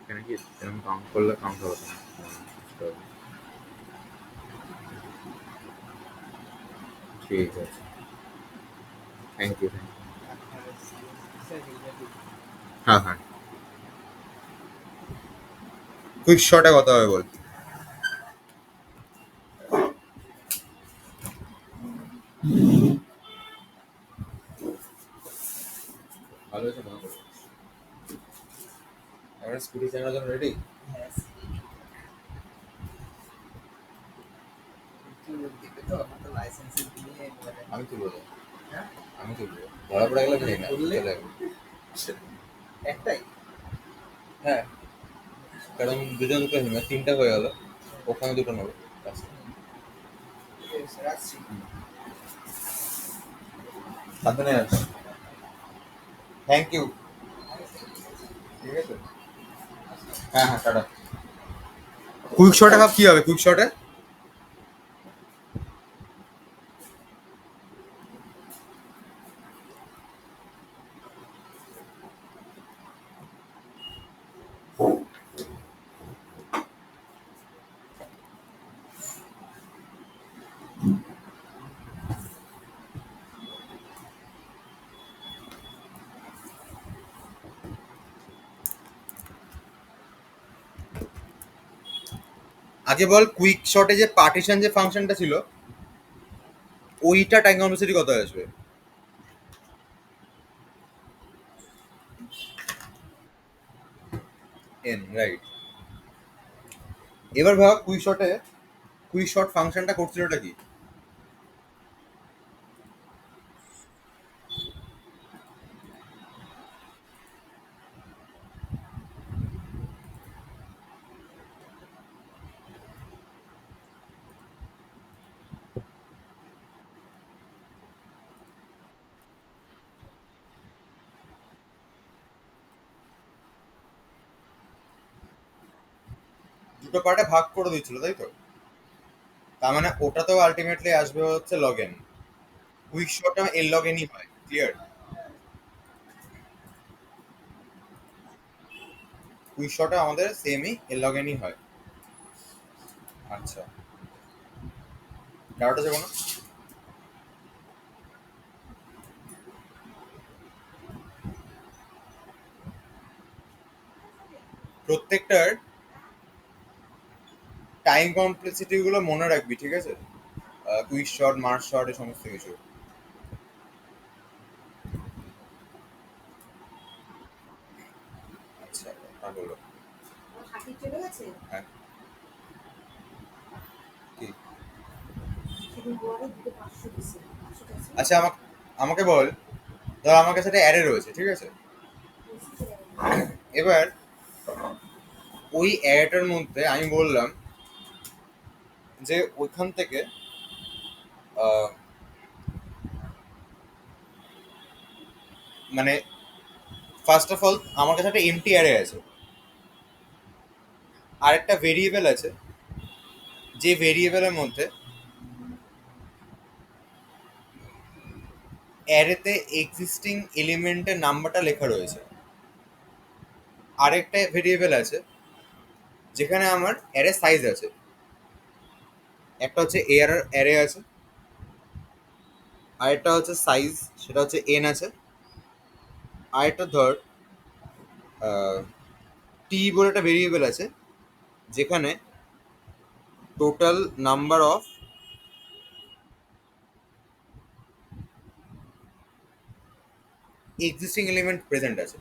এখানে কি এরকম কাউন্ট করলে কাউন্ট হবে না? ঠিক আছে, থ্যাংক ইউ, থ্যাংক ইউ। হ্যাঁ হ্যাঁ, কুইক শটে কত হবে বল। ভালো হয়েছে মনে করো। আমরা স্কুটি চালানোর জন্য রেডি। আমি তুলবো তো। আমি তুলবো, ধরা পড়ে গেলে নেই না চলে যাবে। একটাই হ্যাঁ, কারণ দুজন দুটো হেলমেট, তিনটা হয়ে গেল, ওখানে দুটো নেবো। রাখছি। সাবধানে আস। Thank you. ঠিক আছে, হ্যাঁ হ্যাঁ, টাটা। কুইক শটে ভাব কি হবে, কুইক শটে আগে বল, কুইক শটে যে পার্টিশন যে ফাংশনটা ছিল, ওইটা টাইম কমপ্লেক্সিটি কত আসবে? N, right. এবার ভাব কুইক শটে, কুইক শট ফাংশনটা করছিলটা কি? দুটো পার্টে ভাগ করে দিচ্ছিল তাই তো? তার মানে ওটাতেও আলটিমেটলি আসবে হচ্ছে লগ এন। কুইক শটটা এল লগ এনই হয়, ক্লিয়ার। কুইশটা আমাদের সেমই এর লগেনই হয়। আচ্ছা, ডাউট আছে কোনো? প্রত্যেকটার টাইম কমপ্লেক্সিটি গুলো মনে রাখবি, ঠিক আছে? কুইক শট, মার্চ শট, এই সমস্ত কিছু। আচ্ছা, তা বলো। হ্যাঁ, কি? আচ্ছা, আমাকে আমাকে বল, ধর আমার কাছে একটা অ্যারে রয়েছে, ঠিক আছে? এবার ওই অ্যারেটার মধ্যে আমি বললাম যে ওইখান থেকে আহ, মানে ফার্স্ট অফ অল আমার কাছে একটা এমটি অ্যারে আছে, আর একটা ভেরিয়েবল আছে, যে ভেরিয়েবলের মধ্যে অ্যারেতে এক্সিস্টিং এলিমেন্টের নাম্বারটা লেখা রয়েছে। আরেকটা ভেরিয়েবল আছে যেখানে আমার অ্যারে সাইজ আছে। একটা হচ্ছে এর অ্যারে আছে, আরেকটা হচ্ছে সাইজ, সেটা হচ্ছে এন আছে। আরেকটা ধর টি বলে একটা ভেরিয়েবল আছে যেখানে total number of existing element present আছে,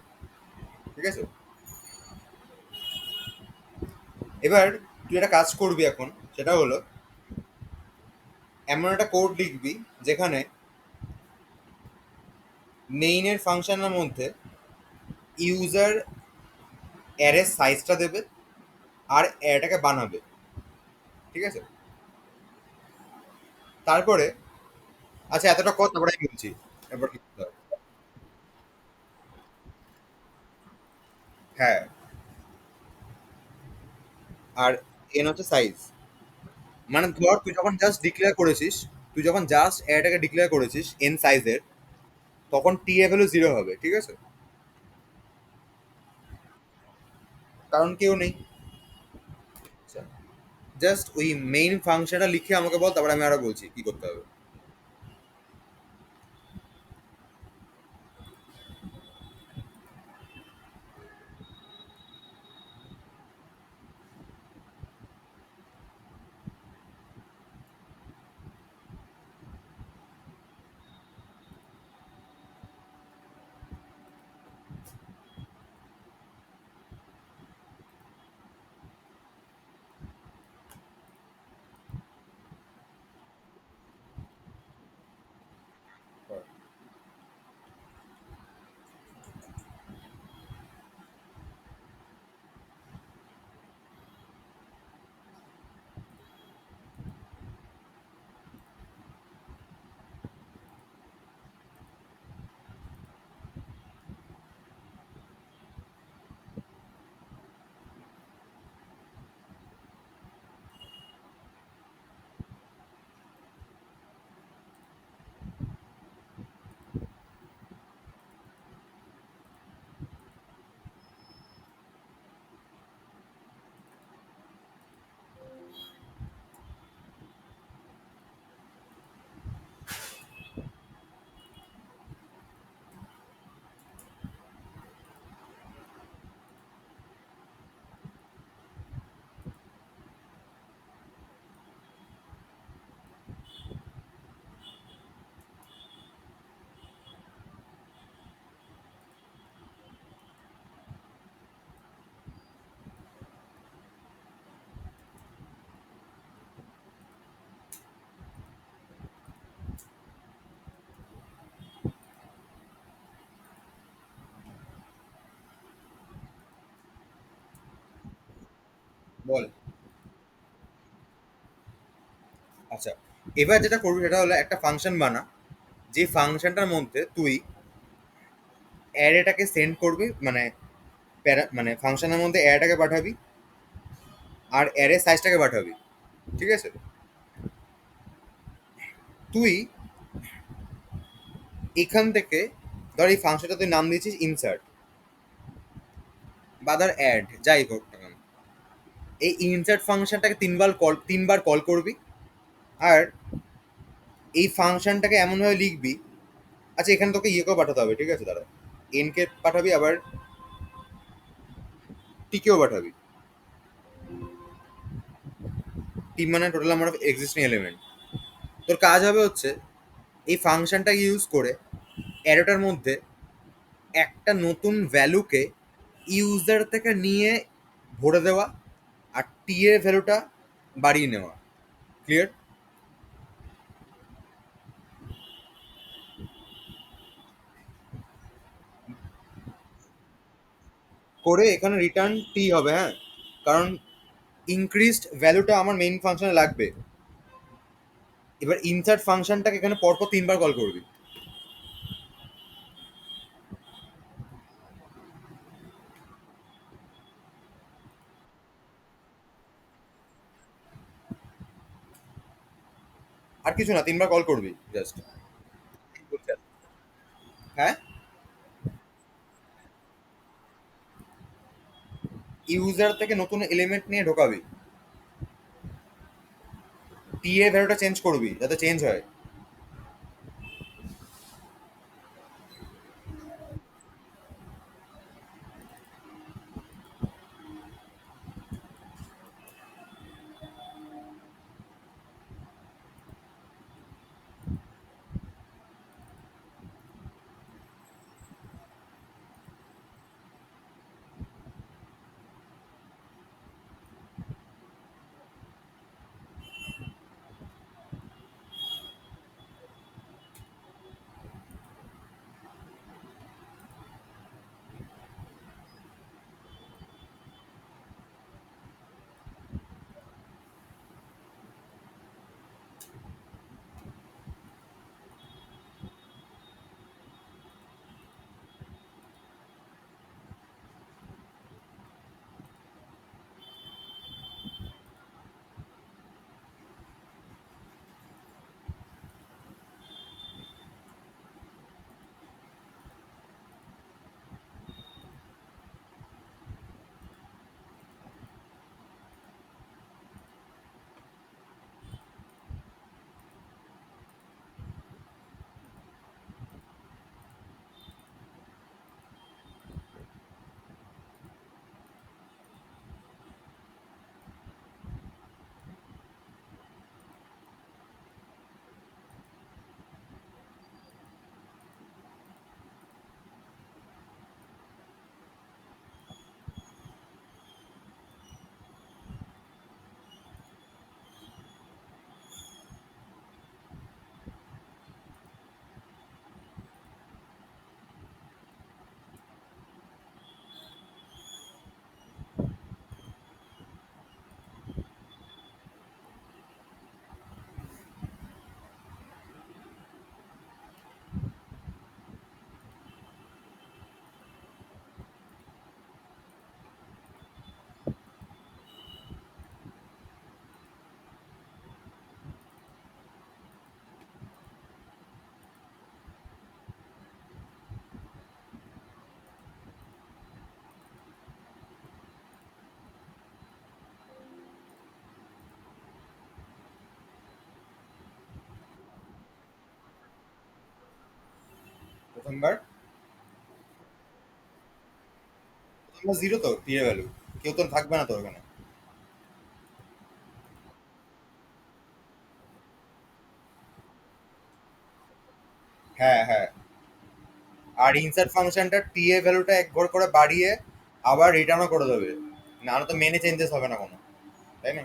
ঠিক আছে? এবার তুই একটা কাজ করবি এখন, সেটা হলো এমন একটা কোড লিখবি যেখানে মেইনের ফাংশনের মধ্যে ইউজার অ্যারে সাইজটা দেবে আর অ্যারেটাকে বানাবে, ঠিক আছে? তারপরে, আচ্ছা এতটা কথা তারপরে আমি বলছি এরপর কি করতে হবে। হ্যাঁ, আর এন হচ্ছে সাইজ। মানে ধর তুই যখন জাস্ট ডিক্লেয়ার করেছিস, তুই যখন জাস্ট অ্যারেটাকে ডিক্লেয়ার করেছিস এন সাইজের, তখন টি এর ভ্যালু 0 হবে, ঠিক আছে? কারণ কেউ নেই। জাস্ট ওই মেইন ফাংশনটা লিখে আমাকে বল, তারপরে আমি আরো বলছি কি করতে হবে। বল। আচ্ছা, এবার যেটা করবি সেটা হলো একটা ফাংশন বানা, যে ফাংশনটার মধ্যে তুই অ্যারেটাকে সেন্ড করবি, মানে মানে ফাংশনের মধ্যে অ্যারেটাকে পাঠাবি আর অ্যারে সাইজটাকে পাঠাবি, ঠিক আছে? তুই এখান থেকে ধর এই ফাংশনটা তুই নাম দিয়েছিস ইনসার্ট, বা তার অ্যাড যাই হোক না কেন, এই ইনসার্ট ফাংশনটাকে তিনবার কল করবি। আর এই ফাংশনটাকে এমনভাবে লিখবি, আচ্ছা এখানে তোকে ইয়েকেও পাঠাতে হবে, ঠিক আছে, দাঁড়া, এন কে পাঠাবি, আবার টি কেও পাঠাবি। টি মানে total number of existing element. তোর কাজ হবে হচ্ছে এই ফাংশনটাকে ইউজ করে অ্যারোটার মধ্যে একটা নতুন ভ্যালুকে ইউজার থেকে নিয়ে ভরে দেওয়া, আর টি এর ভ্যালুটা বাড়িয়ে নেওয়া। ক্লিয়ার? করে এখানে রিটার্ন টি হবে, হ্যাঁ, কারণ ইনক্রিজড ভ্যালুটা আমার মেইন ফাংশনে লাগবে। এবার ইনসার্ট ফাংশনটাকে এখানে পরপর তিনবার কল করবি। আর কিছু না, তিনবার কল করবি জাস্ট। হ্যাঁ, ইউজার থেকে নতুন এলিমেন্ট নিয়ে ঢোকাবি, টি এর ভ্যালুটা চেঞ্জ করবি যাতে চেঞ্জ হয়। প্রথমবার প্রথমবার জিরো তো টি এর ভ্যালু, কেউ তো থাকবে না তো ওখানে। হ্যাঁ হ্যাঁ, আর ইনসার্ট ফাংশনটা টি এর ভ্যালুটা এক ঘর করে বাড়িয়ে আবার রিটার্নও করে দেবে, না হলে তো মেনে চেঞ্জেস হবে না কোনো, তাই না?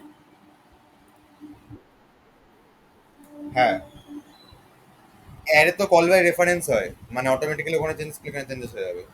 হ্যাঁ, অ্যারে তো কল বাই রেফারেন্স হয়, মানে অটোমেটিক্যালি ওখানে চেঞ্জেস করলে এখানে চেঞ্জেস হয়ে যাবে।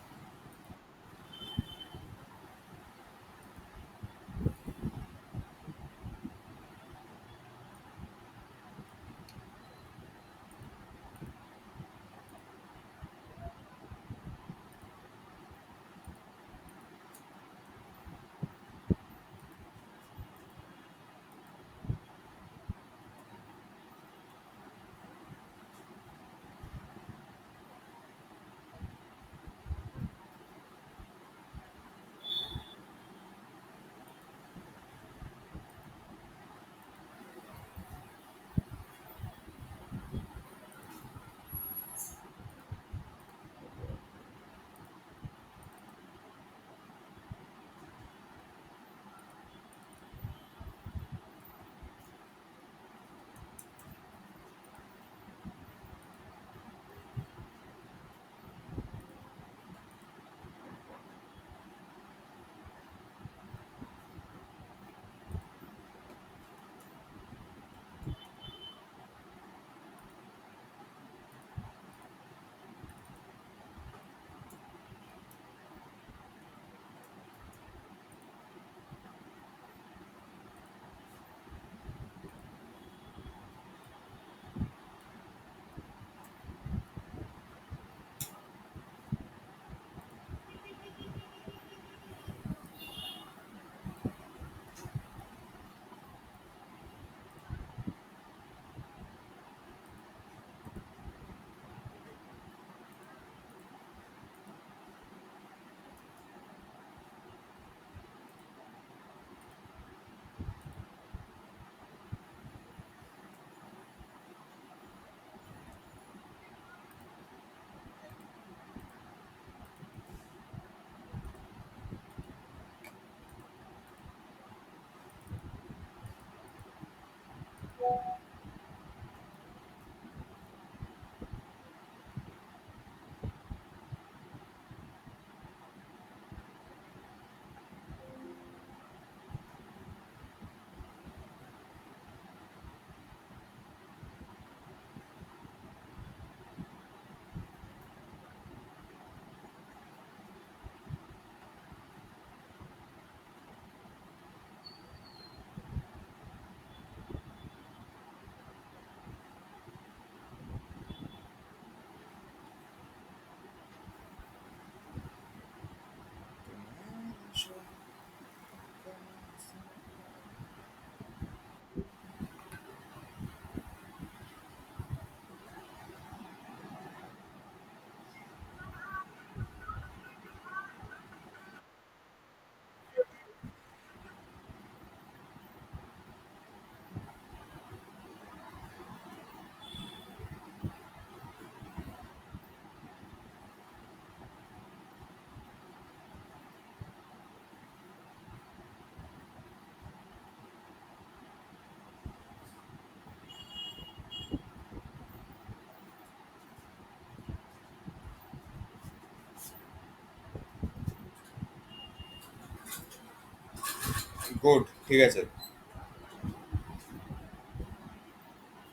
গুড, ঠিক আছে।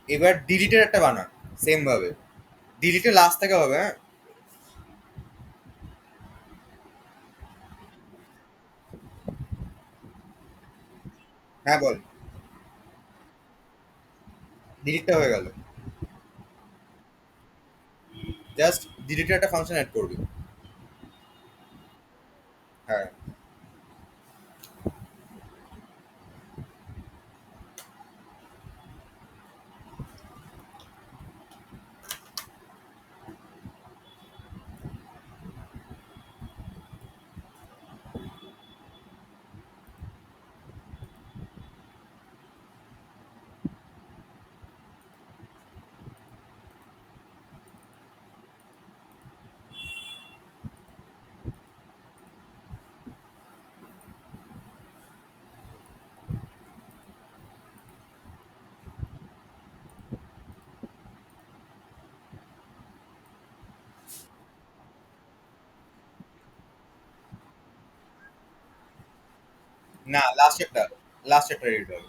এবার ডিলিটের একটা বানা, সেম ভাবে। ডিলিটে লাস্ট থেকে হবে, হ্যাঁ। হ্যাঁ বল। ডিলিটটা হয়ে গেল। জাস্ট ডিলিটের একটা ফাংশন অ্যাড করবি। হ্যাঁ। না, লাস্ট একটা এডিট হবে।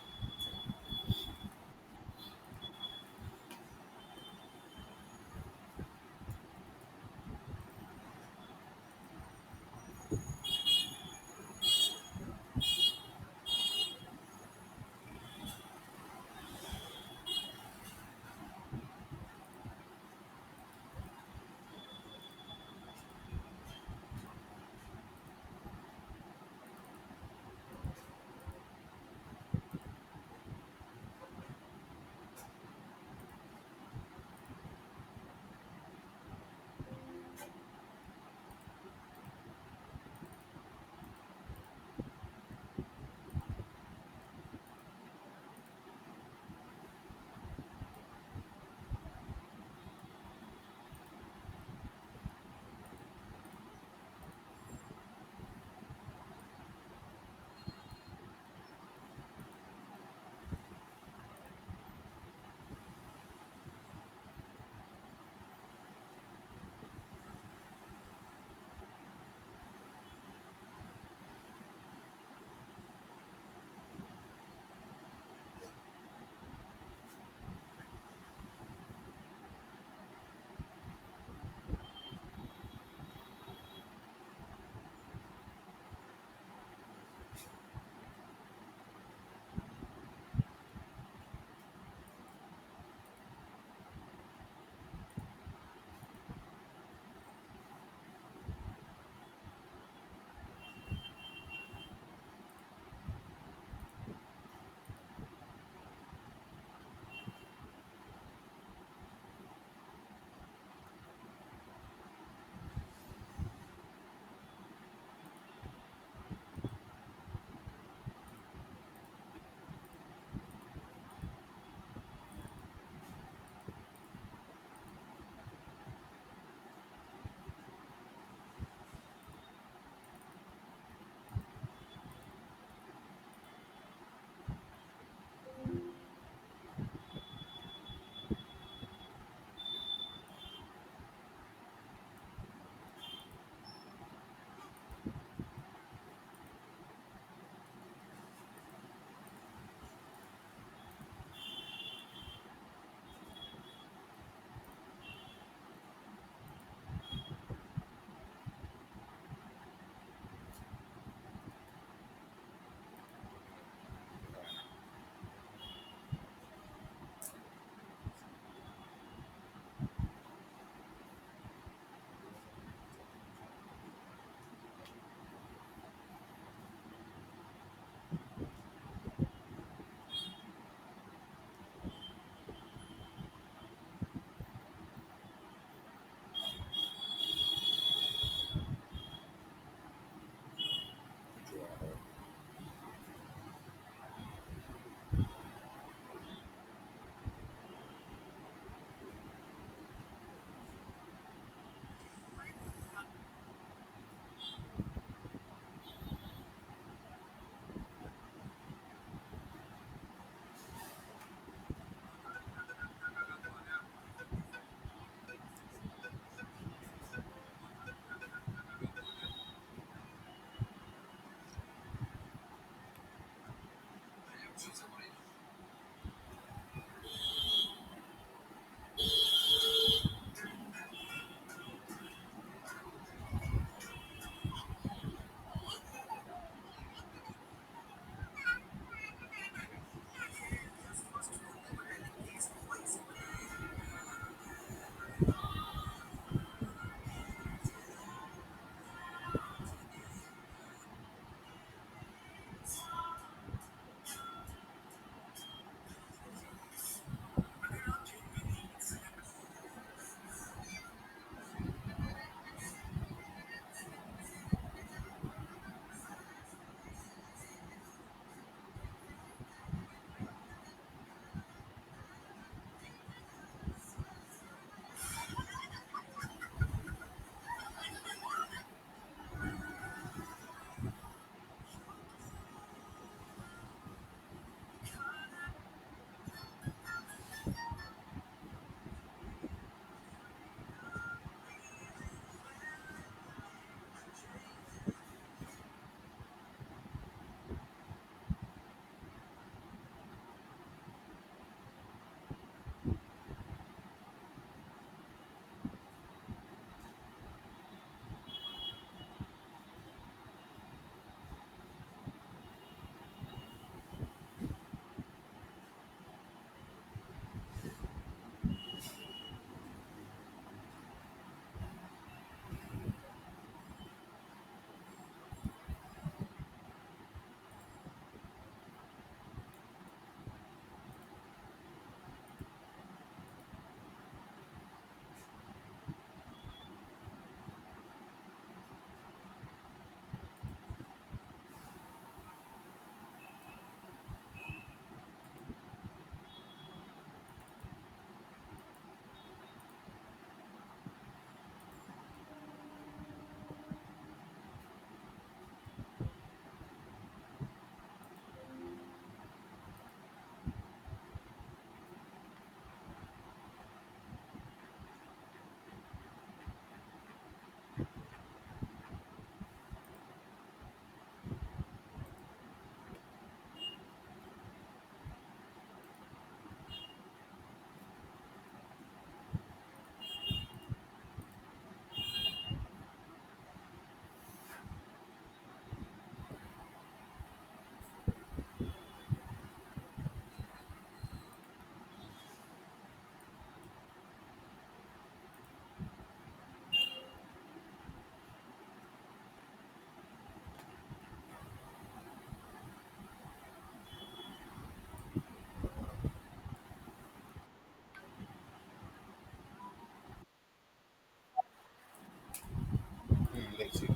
দেখছি।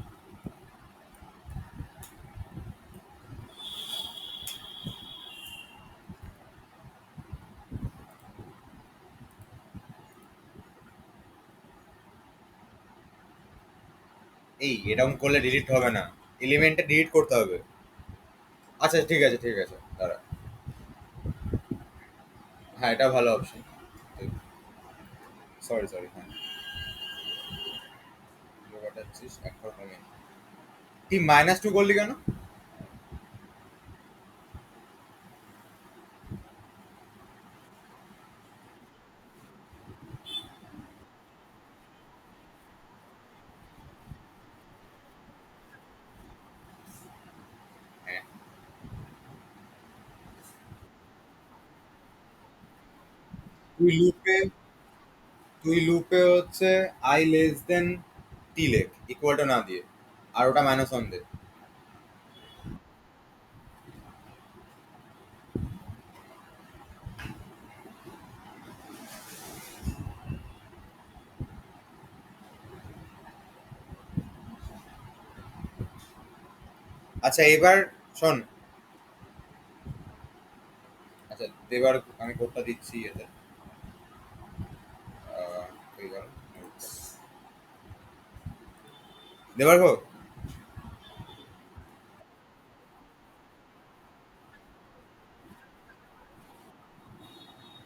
এই এরকম করলে ডিলিট হবে না, এলিমেন্টটা ডিলিট করতে হবে। আচ্ছা ঠিক আছে ঠিক আছে, দাঁড়া। হ্যাঁ এটা ভালো অপশন। সরি সরি, হ্যাঁ কাটাচ্ছিস একটা কমে। তুই -2 করলি কেন? হ্যাঁ, তুই লুপে তুই লুপে হচ্ছে আই লেস দেন টি লেখ, ইকুয়ালটা না দিয়ে, আর ওটা -1 দে। আচ্ছা এবার শোন। আচ্ছা, এবার আমি কোডটা দিচ্ছি এতে। হয়ে গেল। দেবার গো,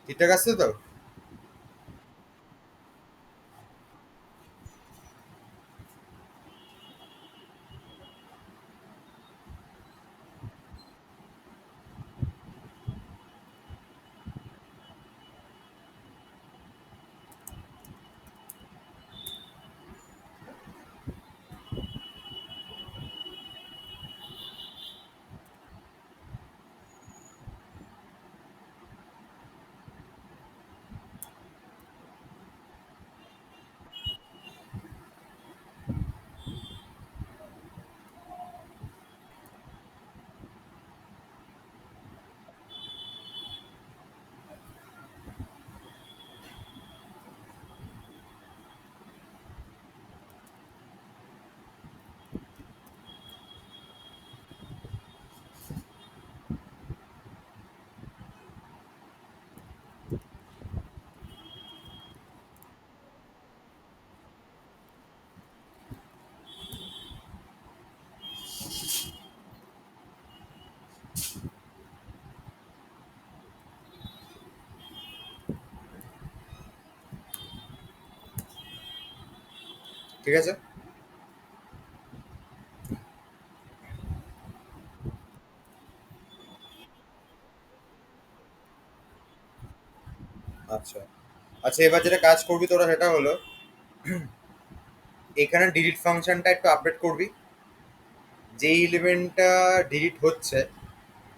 ঠিকঠাক আসছে তো? ঠিক আছে। আচ্ছা, আচ্ছা, এবার যেটা কাজ করবি তোরা সেটা হলো, এখানে ডিলিট ফাংশনটা একটু আপডেট করবি। যে এলিমেন্টটা ডিলিট হচ্ছে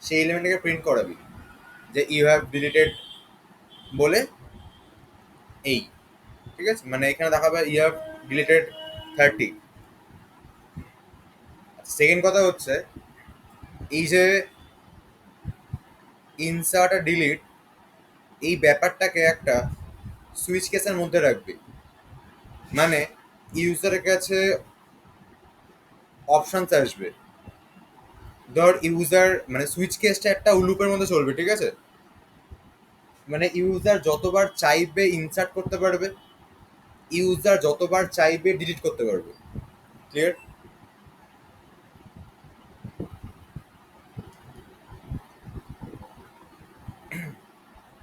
সেই এলিমেন্টটাকে প্রিন্ট করাবি, যে ইউ হ্যাভ ডিলিটেড বলে এই, ঠিক আছে, মানে এখানে দেখাবে ইউ হ্যাভ ডিলিটেড 30। সেকেন্ড কথা হচ্ছে, এই যে ইনসার্ট আর ডিলিট, এই ব্যাপারটাকে একটা সুইচ কেসের মধ্যে রাখবি। মানে ইউজারের কাছে অপশনস আসবে, ধর ইউজার মানে সুইচ কেসটা একটা লুপের মধ্যে চলবে, ঠিক আছে। মানে ইউজার যতবার চাইবে ইনসার্ট করতে পারবে, ইউজার যতবার চাইবে ডিলিট করতে পারবে। ক্লিয়ার?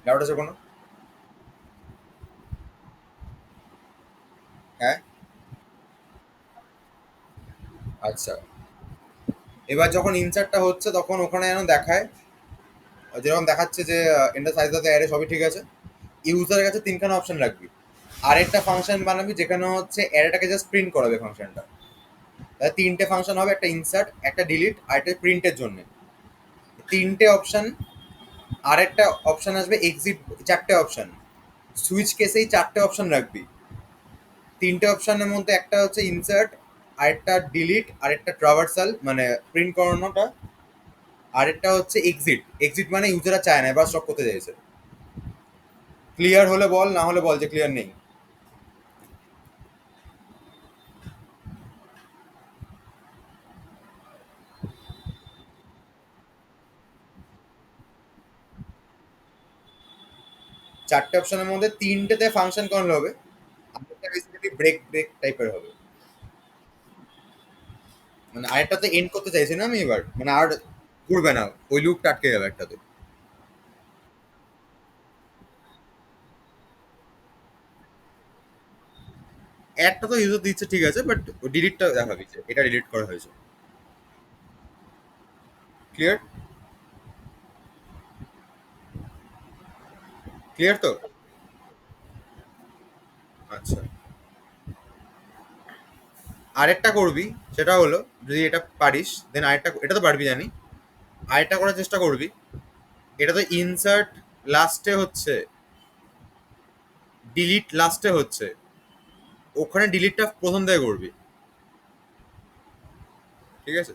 ডাউট আছে কোনো? হ্যাঁ। আচ্ছা, এবার যখন ইনসার্টটা হচ্ছে তখন ওখানে যেন দেখায়, যেরকম দেখাচ্ছে যে এন্টার সাইজ অফ অ্যারে সবই ঠিক আছে, ইউজারের কাছে তিনখানা অপশন রাখবি। আরেকটা ফাংশন বানাবি যেখানে হচ্ছে অ্যারেটাকে জাস্ট প্রিন্ট করাবে ফাংশনটা। তাহলে তিনটে ফাংশন হবে, একটা ইনসার্ট, একটা ডিলিট আর একটা প্রিন্টের জন্য। তিনটে অপশন। আরেকটা অপশন আসবে এক্সিট, চারটে অপশন। সুইচ কেসেই চারটে অপশন রাখবি। তিনটে অপশনের মধ্যে একটা হচ্ছে ইনসার্ট, আরেকটা ডিলিট, আরেকটা ট্রাভার্সাল মানে প্রিন্ট করানোটা, আরেকটা হচ্ছে এক্সিট। এক্সিট মানে ইউজাররা চায় না, এবার স্টপ করতে চাইছে। ক্লিয়ার হলে বল, না হলে বল যে ক্লিয়ার নেই। চারটে অপশনের মধ্যে তিনটেতে ফাংশন কল হবে, আরেকটা বেসিক্যালি ব্রেক ব্রেক টাইপের হবে। মানে আরেকটাতে এন্ড করতে চাইছি না আমি এবার, মানে আর ঘুরবে না, ওই লুপটা আটকে যাবে একটাতে। একটা তো ইউজার দিচ্ছে ঠিক আছে, বাট ডিলিটটা দেখাবি যে এটা ডিলিট করা হয়েছে। ক্লিয়ার? ক্লিয়ার তো? আচ্ছা, আরেকটা করবি, সেটা হলো, যদি এটা পারিস দেন আরেকটা, এটা তো পারবি জানি, আরেকটা করার চেষ্টা করবি। এটা তো ইনসার্ট লাস্টে হচ্ছে, ডিলিট লাস্টে হচ্ছে, ওখানে ডিলিটটা প্রথম থেকে করবি, ঠিক আছে।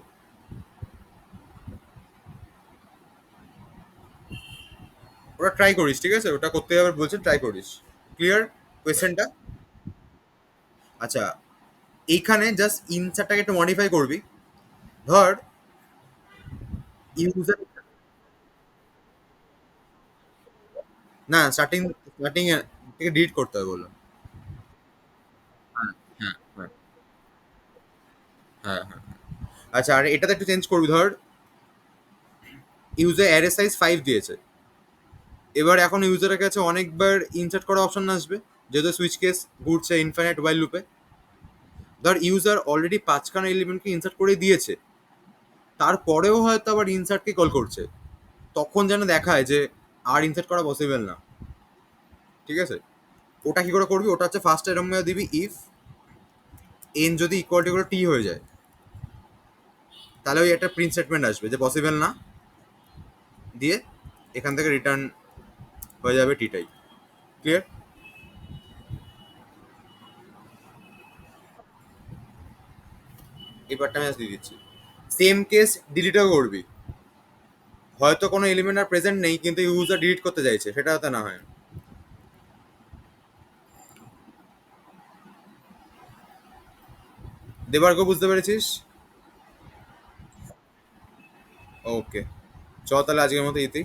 ওটা ট্রাই করিস, ঠিক আছে, ওটা করতে হবে বলছে, ট্রাই করিস। ক্লিয়ার কোয়েশ্চেনটা? আচ্ছা, এইখানে জাস্ট ইনসার্টটাকে একটু মডিফাই করবি। ধর ইউজার, না স্টার্টিং, স্টার্টিং থেকে ডিলিট করতে হবে বললো। হ্যাঁ, হ্যাঁ, হ্যাঁ, হ্যাঁ, হ্যাঁ। আচ্ছা, আর এটাতে একটু চেঞ্জ করবি। ধর ইউজার অ্যারে সাইজ 5 দিয়েছে, এবার এখন ইউজারের কাছে অনেকবার ইনসার্ট করা অপশন আসবে, যেহেতু সুইচ কেস ঘুরছে ইনফাইনাইট ওয়াইল লুপে। ধর ইউজার অলরেডি পাঁচখানা এলিমেন্টকে ইনসার্ট করে দিয়েছে, তারপরেও হয়তো আবার ইনসার্টকে কল করছে, তখন যেন দেখায় যে আর ইনসার্ট করা পসিবল না, ঠিক আছে। ওটা কি করে করবি, ওটা হচ্ছে ফার্স্ট এরম দিবি, ইফ এন যদি ইকুয়াল টু টি হয়ে যায়, তাহলে ওই একটা প্রিন্ট স্টেটমেন্ট আসবে যে পসিবল না, দিয়ে এখান থেকে রিটার্ন হয়ে যাবে টিটাই। ক্লিয়ার? এবারটা আমি দিয়ে দিচ্ছি। সেম কেস ডিলিটও করবি, হয়তো কোনো এলিমেন্ট আর প্রেজেন্ট নেই কিন্তু ইউজার ডিলিট করতে চাইছে, সেটা হতে না হয়। দেবার্গ বুঝতে পেরেছিস? ওকে, চ তাহলে আজকের মতো ইতি।